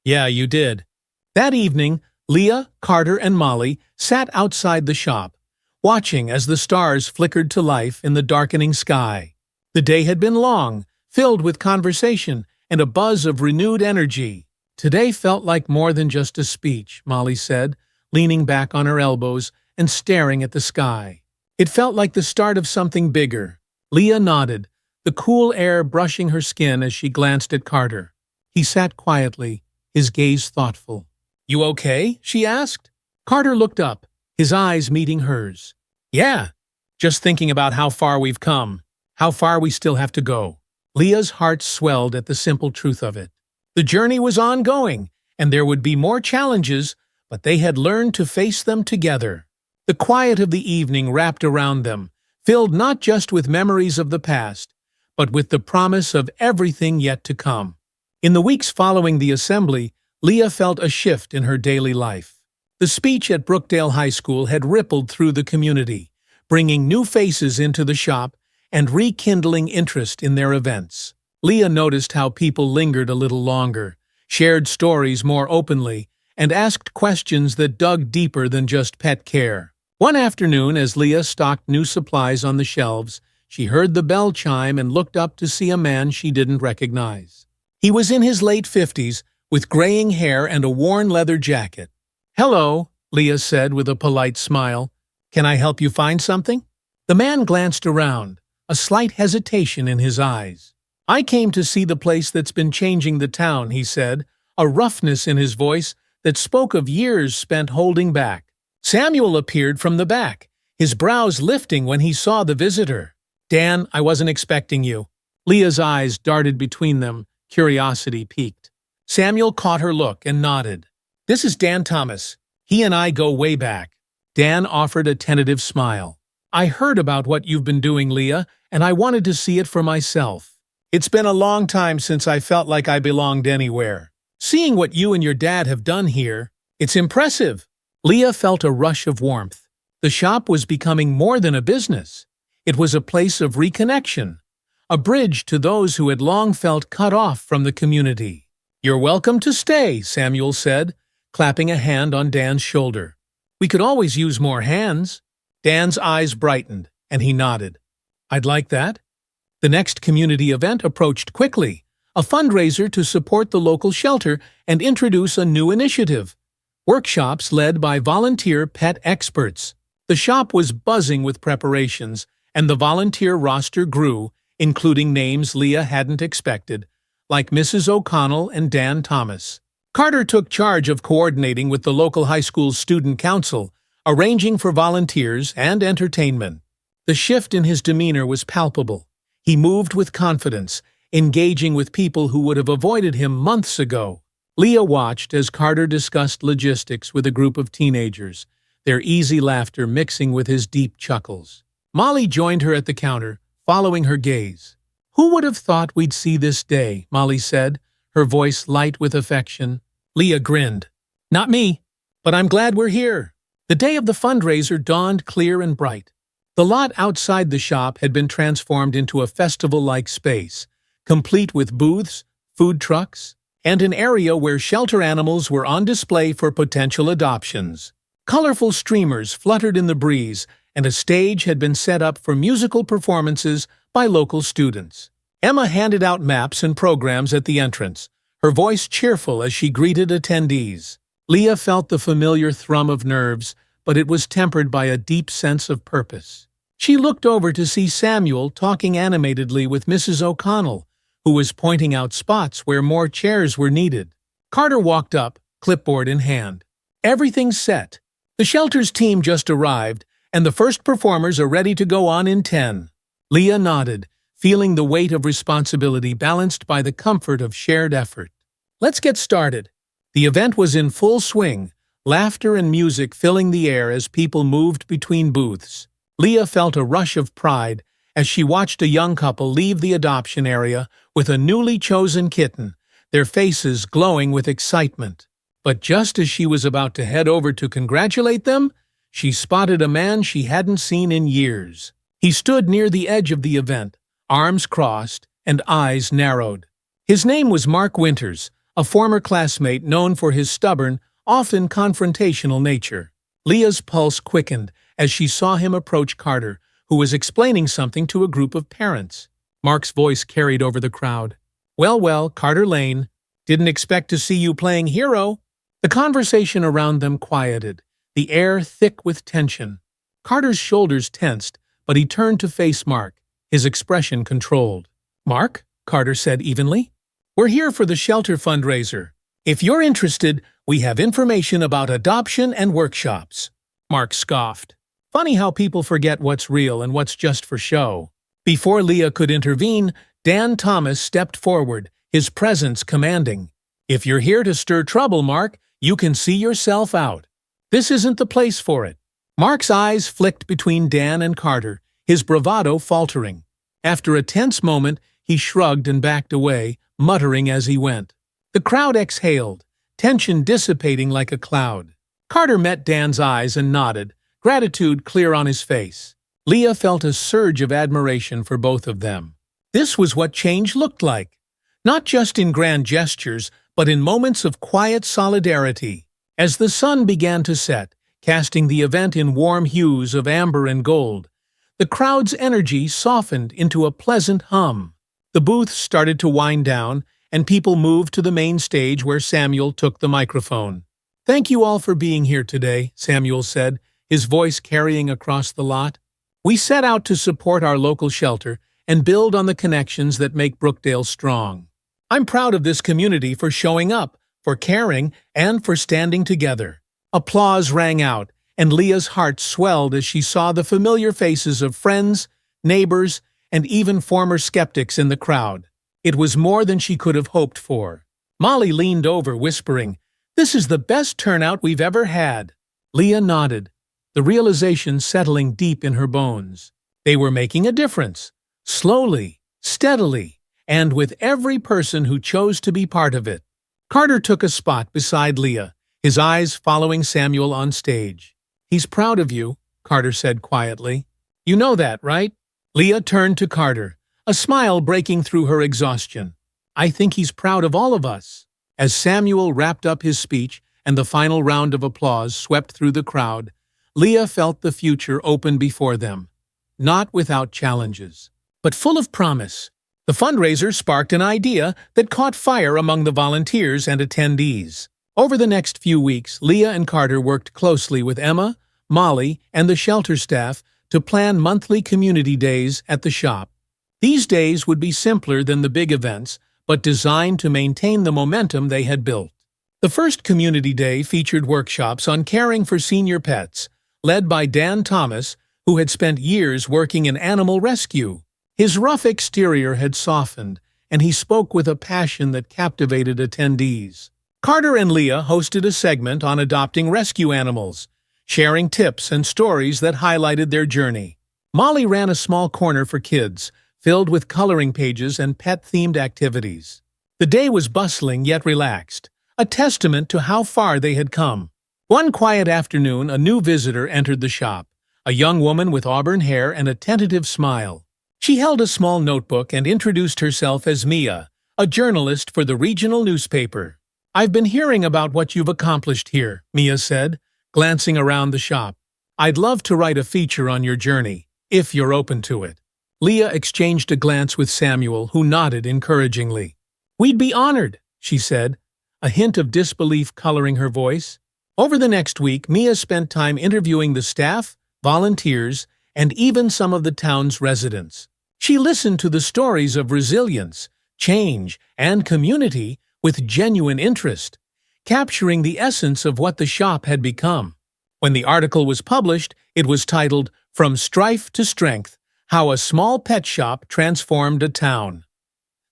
"Yeah, you did." That evening, Leah, Carter, and Molly sat outside the shop, watching as the stars flickered to life in the darkening sky. The day had been long, filled with conversation and a buzz of renewed energy. "Today felt like more than just a speech," Molly said, leaning back on her elbows and staring at the sky. "It felt like the start of something bigger." Leah nodded, the cool air brushing her skin as she glanced at Carter. He sat quietly, his gaze thoughtful. "You okay?" she asked. Carter looked up, his eyes meeting hers. "Yeah, just thinking about how far we've come, how far we still have to go." Leah's heart swelled at the simple truth of it. The journey was ongoing, and there would be more challenges, but they had learned to face them together. The quiet of the evening wrapped around them, filled not just with memories of the past, but with the promise of everything yet to come. In the weeks following the assembly, Leah felt a shift in her daily life. The speech at Brookdale High School had rippled through the community, bringing new faces into the shop and rekindling interest in their events. Leah noticed how people lingered a little longer, shared stories more openly, and asked questions that dug deeper than just pet care. One afternoon, as Leah stocked new supplies on the shelves, she heard the bell chime and looked up to see a man she didn't recognize. He was in his late 50s, with graying hair and a worn leather jacket. "Hello," Leah said with a polite smile. "Can I help you find something?" The man glanced around, a slight hesitation in his eyes. "I came to see the place that's been changing the town," he said, a roughness in his voice that spoke of years spent holding back. Samuel appeared from the back, his brows lifting when he saw the visitor. "Dan, I wasn't expecting you." Leah's eyes darted between them, curiosity piqued. Samuel caught her look and nodded. "This is Dan Thomas. He and I go way back." Dan offered a tentative smile. "I heard about what you've been doing, Leah, and I wanted to see it for myself. It's been a long time since I felt like I belonged anywhere. Seeing what you and your dad have done here, it's impressive." Leah felt a rush of warmth. The shop was becoming more than a business. It was a place of reconnection, a bridge to those who had long felt cut off from the community. "You're welcome to stay," Samuel said, clapping a hand on Dan's shoulder. "We could always use more hands." Dan's eyes brightened, and he nodded. "I'd like that." The next community event approached quickly, a fundraiser to support the local shelter and introduce a new initiative. Workshops led by volunteer pet experts. The shop was buzzing with preparations, and the volunteer roster grew, including names Leah hadn't expected, like Mrs. O'Connell and Dan Thomas. Carter took charge of coordinating with the local high school's student council, arranging for volunteers and entertainment. The shift in his demeanor was palpable. He moved with confidence, engaging with people who would have avoided him months ago. Leah watched as Carter discussed logistics with a group of teenagers, their easy laughter mixing with his deep chuckles. Molly joined her at the counter, following her gaze. "Who would have thought we'd see this day?" Molly said, her voice light with affection. Leah grinned. "Not me, but I'm glad we're here." The day of the fundraiser dawned clear and bright. The lot outside the shop had been transformed into a festival-like space, complete with booths, food trucks, and an area where shelter animals were on display for potential adoptions. Colorful streamers fluttered in the breeze, and a stage had been set up for musical performances by local students. Emma handed out maps and programs at the entrance, her voice cheerful as she greeted attendees. Leah felt the familiar thrum of nerves, but it was tempered by a deep sense of purpose. She looked over to see Samuel talking animatedly with Mrs. O'Connell, who was pointing out spots where more chairs were needed. Carter walked up, clipboard in hand. "Everything's set. The shelter's team just arrived, and the first performers are ready to go on in 10. Leah nodded, feeling the weight of responsibility balanced by the comfort of shared effort. "Let's get started." The event was in full swing, laughter and music filling the air as people moved between booths. Leah felt a rush of pride as she watched a young couple leave the adoption area with a newly chosen kitten, their faces glowing with excitement. But just as she was about to head over to congratulate them, she spotted a man she hadn't seen in years. He stood near the edge of the event, arms crossed and eyes narrowed. His name was Mark Winters, a former classmate known for his stubborn, often confrontational nature. Leah's pulse quickened as she saw him approach Carter, who was explaining something to a group of parents. Mark's voice carried over the crowd. Well, Carter Lane. Didn't expect to see you playing hero." The conversation around them quieted, the air thick with tension. Carter's shoulders tensed, but he turned to face Mark, his expression controlled. "Mark," Carter said evenly, "we're here for the shelter fundraiser. If you're interested, we have information about adoption and workshops." Mark scoffed. Funny how people forget what's real and what's just for show. Before Leah could intervene, Dan Thomas stepped forward, his presence commanding. "If you're here to stir trouble, Mark, you can see yourself out. This isn't the place for it." Mark's eyes flicked between Dan and Carter, his bravado faltering. After a tense moment, he shrugged and backed away, muttering as he went. The crowd exhaled, tension dissipating like a cloud. Carter met Dan's eyes and nodded, gratitude clear on his face. Leah felt a surge of admiration for both of them. This was what change looked like, not just in grand gestures, but in moments of quiet solidarity. As the sun began to set, casting the event in warm hues of amber and gold, the crowd's energy softened into a pleasant hum. The booths started to wind down, and people moved to the main stage where Samuel took the microphone. "Thank you all for being here today," Samuel said, his voice carrying across the lot. "We set out to support our local shelter and build on the connections that make Brookdale strong. I'm proud of this community for showing up, for caring, and for standing together." Applause rang out, and Leah's heart swelled as she saw the familiar faces of friends, neighbors, and even former skeptics in the crowd. It was more than she could have hoped for. Molly leaned over, whispering, "This is the best turnout we've ever had." Leah nodded, the realization settling deep in her bones. They were making a difference, slowly, steadily, and with every person who chose to be part of it. Carter took a spot beside Leah, his eyes following Samuel on stage. "He's proud of you," Carter said quietly. "You know that, right?" Leah turned to Carter, a smile breaking through her exhaustion. "I think he's proud of all of us." As Samuel wrapped up his speech and the final round of applause swept through the crowd, Leah felt the future open before them. Not without challenges, but full of promise. The fundraiser sparked an idea that caught fire among the volunteers and attendees. Over the next few weeks, Leah and Carter worked closely with Emma, Molly, and the shelter staff to plan monthly community days at the shop. These days would be simpler than the big events, but designed to maintain the momentum they had built. The first community day featured workshops on caring for senior pets, led by Dan Thomas, who had spent years working in animal rescue. His rough exterior had softened, and he spoke with a passion that captivated attendees. Carter and Leah hosted a segment on adopting rescue animals, sharing tips and stories that highlighted their journey. Molly ran a small corner for kids, filled with coloring pages and pet-themed activities. The day was bustling yet relaxed, a testament to how far they had come. One quiet afternoon, a new visitor entered the shop, a young woman with auburn hair and a tentative smile. She held a small notebook and introduced herself as Mia, a journalist for the regional newspaper. "I've been hearing about what you've accomplished here," Mia said, glancing around the shop. "I'd love to write a feature on your journey, if you're open to it." Leah exchanged a glance with Samuel, who nodded encouragingly. "We'd be honored," she said, a hint of disbelief coloring her voice. Over the next week, Mia spent time interviewing the staff, volunteers, and even some of the town's residents. She listened to the stories of resilience, change, and community with genuine interest, capturing the essence of what the shop had become. When the article was published, it was titled, "From Strife to Strength: How a Small Pet Shop Transformed a Town."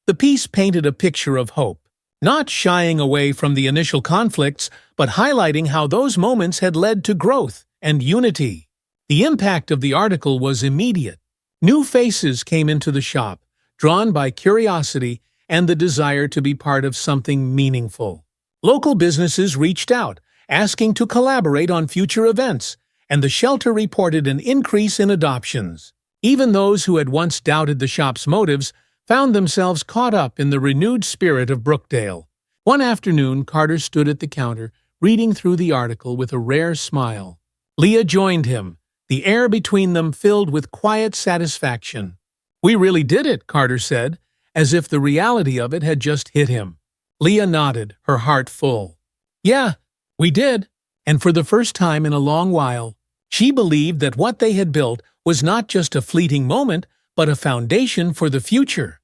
The piece painted a picture of hope, not shying away from the initial conflicts, but highlighting how those moments had led to growth and unity. The impact of the article was immediate. New faces came into the shop, drawn by curiosity and the desire to be part of something meaningful. Local businesses reached out, asking to collaborate on future events, and the shelter reported an increase in adoptions. Even those who had once doubted the shop's motives found themselves caught up in the renewed spirit of Brookdale. One afternoon, Carter stood at the counter, reading through the article with a rare smile. Leah joined him, the air between them filled with quiet satisfaction. "We really did it," Carter said, as if the reality of it had just hit him. Leah nodded, her heart full. "Yeah, we did." And for the first time in a long while, she believed that what they had built was not just a fleeting moment, but a foundation for the future.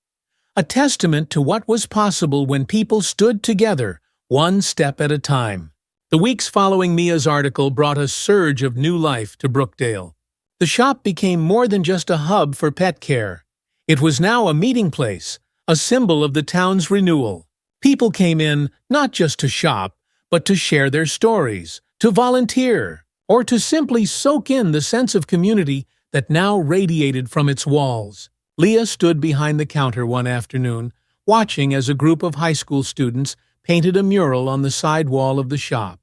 A testament to what was possible when people stood together, one step at a time. The weeks following Mia's article brought a surge of new life to Brookdale. The shop became more than just a hub for pet care. It was now a meeting place, a symbol of the town's renewal. People came in not just to shop, but to share their stories, to volunteer, or to simply soak in the sense of community that now radiated from its walls. Leah stood behind the counter one afternoon, watching as a group of high school students painted a mural on the side wall of the shop.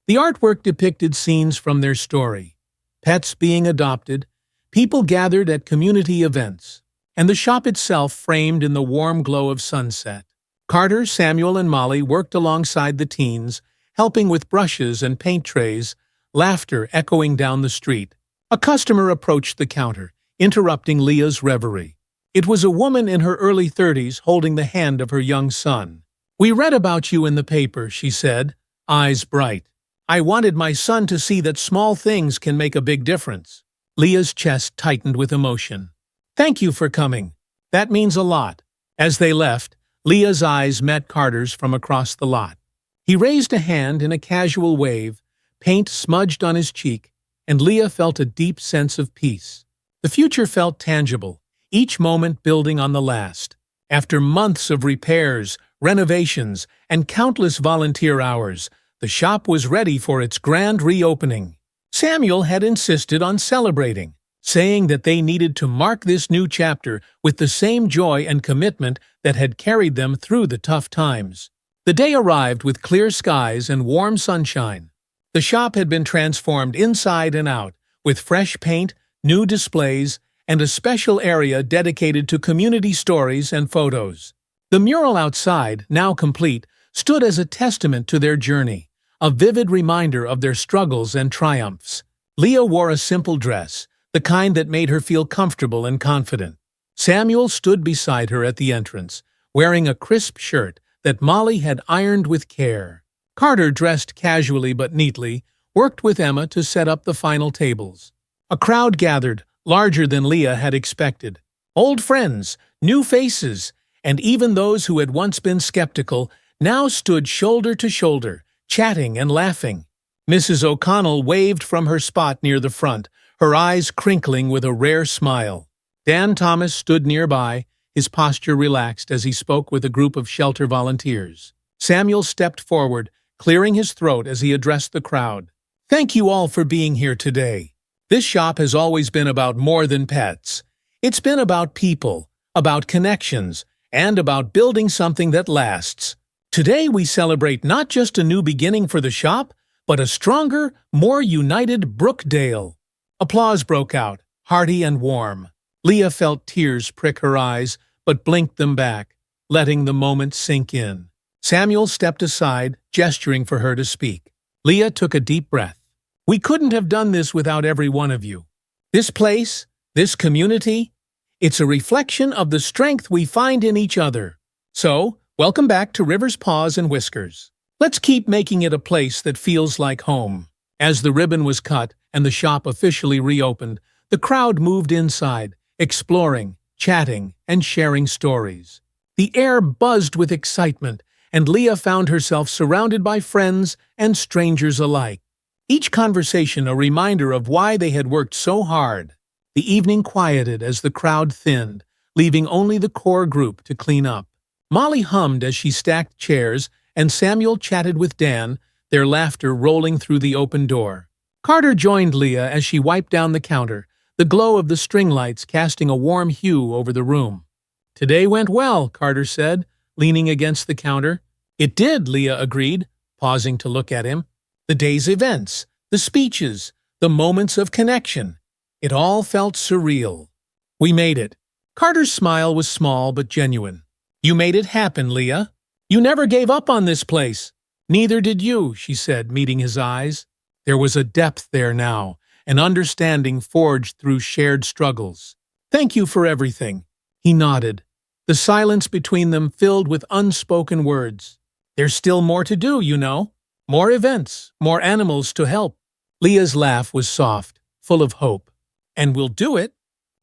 The artwork depicted scenes from their story: pets being adopted, people gathered at community events, and the shop itself framed in the warm glow of sunset. Carter, Samuel, and Molly worked alongside the teens, helping with brushes and paint trays, laughter echoing down the street. A customer approached the counter, interrupting Leah's reverie. It was a woman in her early 30s holding the hand of her young son. "We read about you in the paper," she said, eyes bright. "I wanted my son to see that small things can make a big difference." Leah's chest tightened with emotion. "Thank you for coming. That means a lot." As they left, Leah's eyes met Carter's from across the lot. He raised a hand in a casual wave, paint smudged on his cheek, and Leah felt a deep sense of peace. The future felt tangible, each moment building on the last. After months of repairs, renovations, and countless volunteer hours, the shop was ready for its grand reopening. Samuel had insisted on celebrating, saying that they needed to mark this new chapter with the same joy and commitment that had carried them through the tough times. The day arrived with clear skies and warm sunshine. The shop had been transformed inside and out, with fresh paint, new displays, and a special area dedicated to community stories and photos. The mural outside, now complete, stood as a testament to their journey, a vivid reminder of their struggles and triumphs. Leah wore a simple dress, the kind that made her feel comfortable and confident. Samuel stood beside her at the entrance, wearing a crisp shirt that Molly had ironed with care. Carter, dressed casually but neatly, worked with Emma to set up the final tables. A crowd gathered, larger than Leah had expected. Old friends, new faces, and even those who had once been skeptical now stood shoulder to shoulder, chatting and laughing. Mrs. O'Connell waved from her spot near the front, her eyes crinkling with a rare smile. Dan Thomas stood nearby, his posture relaxed as he spoke with a group of shelter volunteers. Samuel stepped forward, clearing his throat as he addressed the crowd. Thank you all for being here today. This shop has always been about more than pets. It's been about people, about connections, and about building something that lasts. Today we celebrate not just a new beginning for the shop, but a stronger, more united Brookdale. Applause broke out, hearty and warm. Leah felt tears prick her eyes, but blinked them back, letting the moment sink in. Samuel stepped aside, gesturing for her to speak. Leah took a deep breath. We couldn't have done this without every one of you. This place, this community, it's a reflection of the strength we find in each other. So, welcome back to River's Paws and Whiskers. Let's keep making it a place that feels like home. As the ribbon was cut and the shop officially reopened, the crowd moved inside, exploring, chatting, and sharing stories. The air buzzed with excitement, and Leah found herself surrounded by friends and strangers alike. Each conversation a reminder of why they had worked so hard. The evening quieted as the crowd thinned, leaving only the core group to clean up. Molly hummed as she stacked chairs, and Samuel chatted with Dan, their laughter rolling through the open door. Carter joined Leah as she wiped down the counter, the glow of the string lights casting a warm hue over the room. Today went well, Carter said, leaning against the counter. It did, Leah agreed, pausing to look at him. The day's events, the speeches, the moments of connection. It all felt surreal. We made it. Carter's smile was small but genuine. You made it happen, Leah. You never gave up on this place. Neither did you, she said, meeting his eyes. There was a depth there now, an understanding forged through shared struggles. Thank you for everything. He nodded. The silence between them filled with unspoken words. There's still more to do, you know. More events, more animals to help. Leah's laugh was soft, full of hope. And we'll do it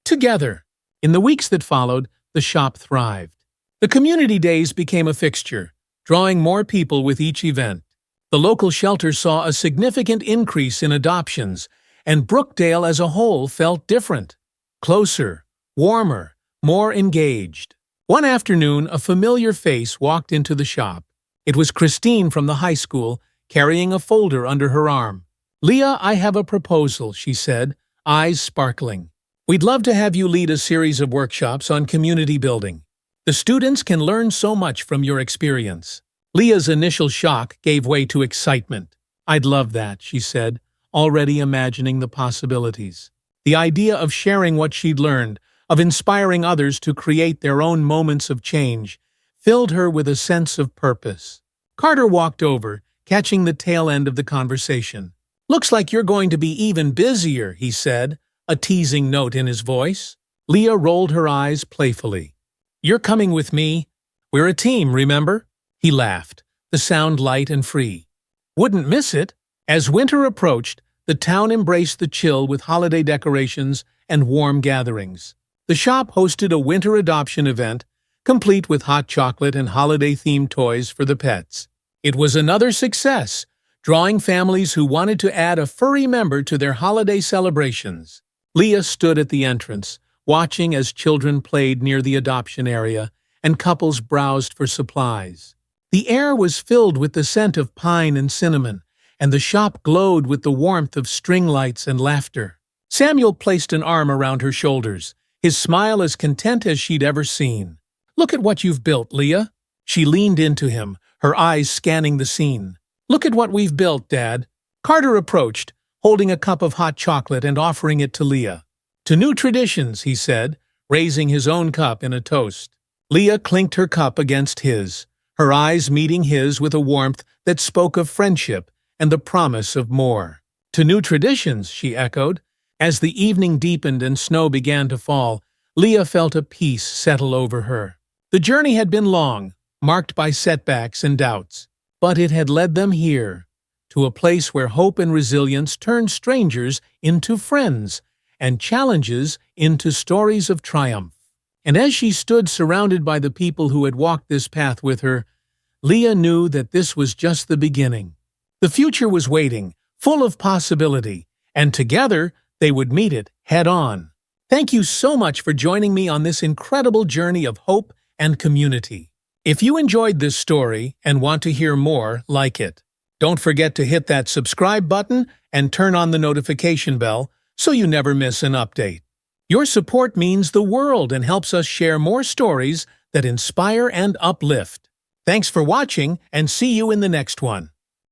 together. In the weeks that followed, the shop thrived. The community days became a fixture, drawing more people with each event. The local shelter saw a significant increase in adoptions, and Brookdale as a whole felt different. Closer, warmer, more engaged. One afternoon, a familiar face walked into the shop. It was Christine from the high school, carrying a folder under her arm. Leah, I have a proposal, she said, eyes sparkling. We'd love to have you lead a series of workshops on community building. The students can learn so much from your experience. Leah's initial shock gave way to excitement. I'd love that, she said, already imagining the possibilities. The idea of sharing what she'd learned, of inspiring others to create their own moments of change, filled her with a sense of purpose. Carter walked over, catching the tail end of the conversation. Looks like you're going to be even busier, he said, a teasing note in his voice. Leah rolled her eyes playfully. You're coming with me. We're a team, remember? He laughed, the sound light and free. Wouldn't miss it. As winter approached, the town embraced the chill with holiday decorations and warm gatherings. The shop hosted a winter adoption event, complete with hot chocolate and holiday-themed toys for the pets. It was another success, drawing families who wanted to add a furry member to their holiday celebrations. Leah stood at the entrance, watching as children played near the adoption area and couples browsed for supplies. The air was filled with the scent of pine and cinnamon, and the shop glowed with the warmth of string lights and laughter. Samuel placed an arm around her shoulders, his smile as content as she'd ever seen. Look at what you've built, Leah. She leaned into him, her eyes scanning the scene. Look at what we've built, Dad. Carter approached, holding a cup of hot chocolate and offering it to Leah. To new traditions, he said, raising his own cup in a toast. Leah clinked her cup against his, her eyes meeting his with a warmth that spoke of friendship and the promise of more. To new traditions, she echoed. As the evening deepened and snow began to fall, Leah felt a peace settle over her. The journey had been long, marked by setbacks and doubts, but it had led them here, to a place where hope and resilience turned strangers into friends and challenges into stories of triumph. And as she stood surrounded by the people who had walked this path with her, Leah knew that this was just the beginning. The future was waiting, full of possibility, and together they would meet it head-on. Thank you so much for joining me on this incredible journey of hope and community. If you enjoyed this story and want to hear more like it, don't forget to hit that subscribe button and turn on the notification bell so you never miss an update. Your support means the world and helps us share more stories that inspire and uplift. Thanks for watching, and see you in the next one.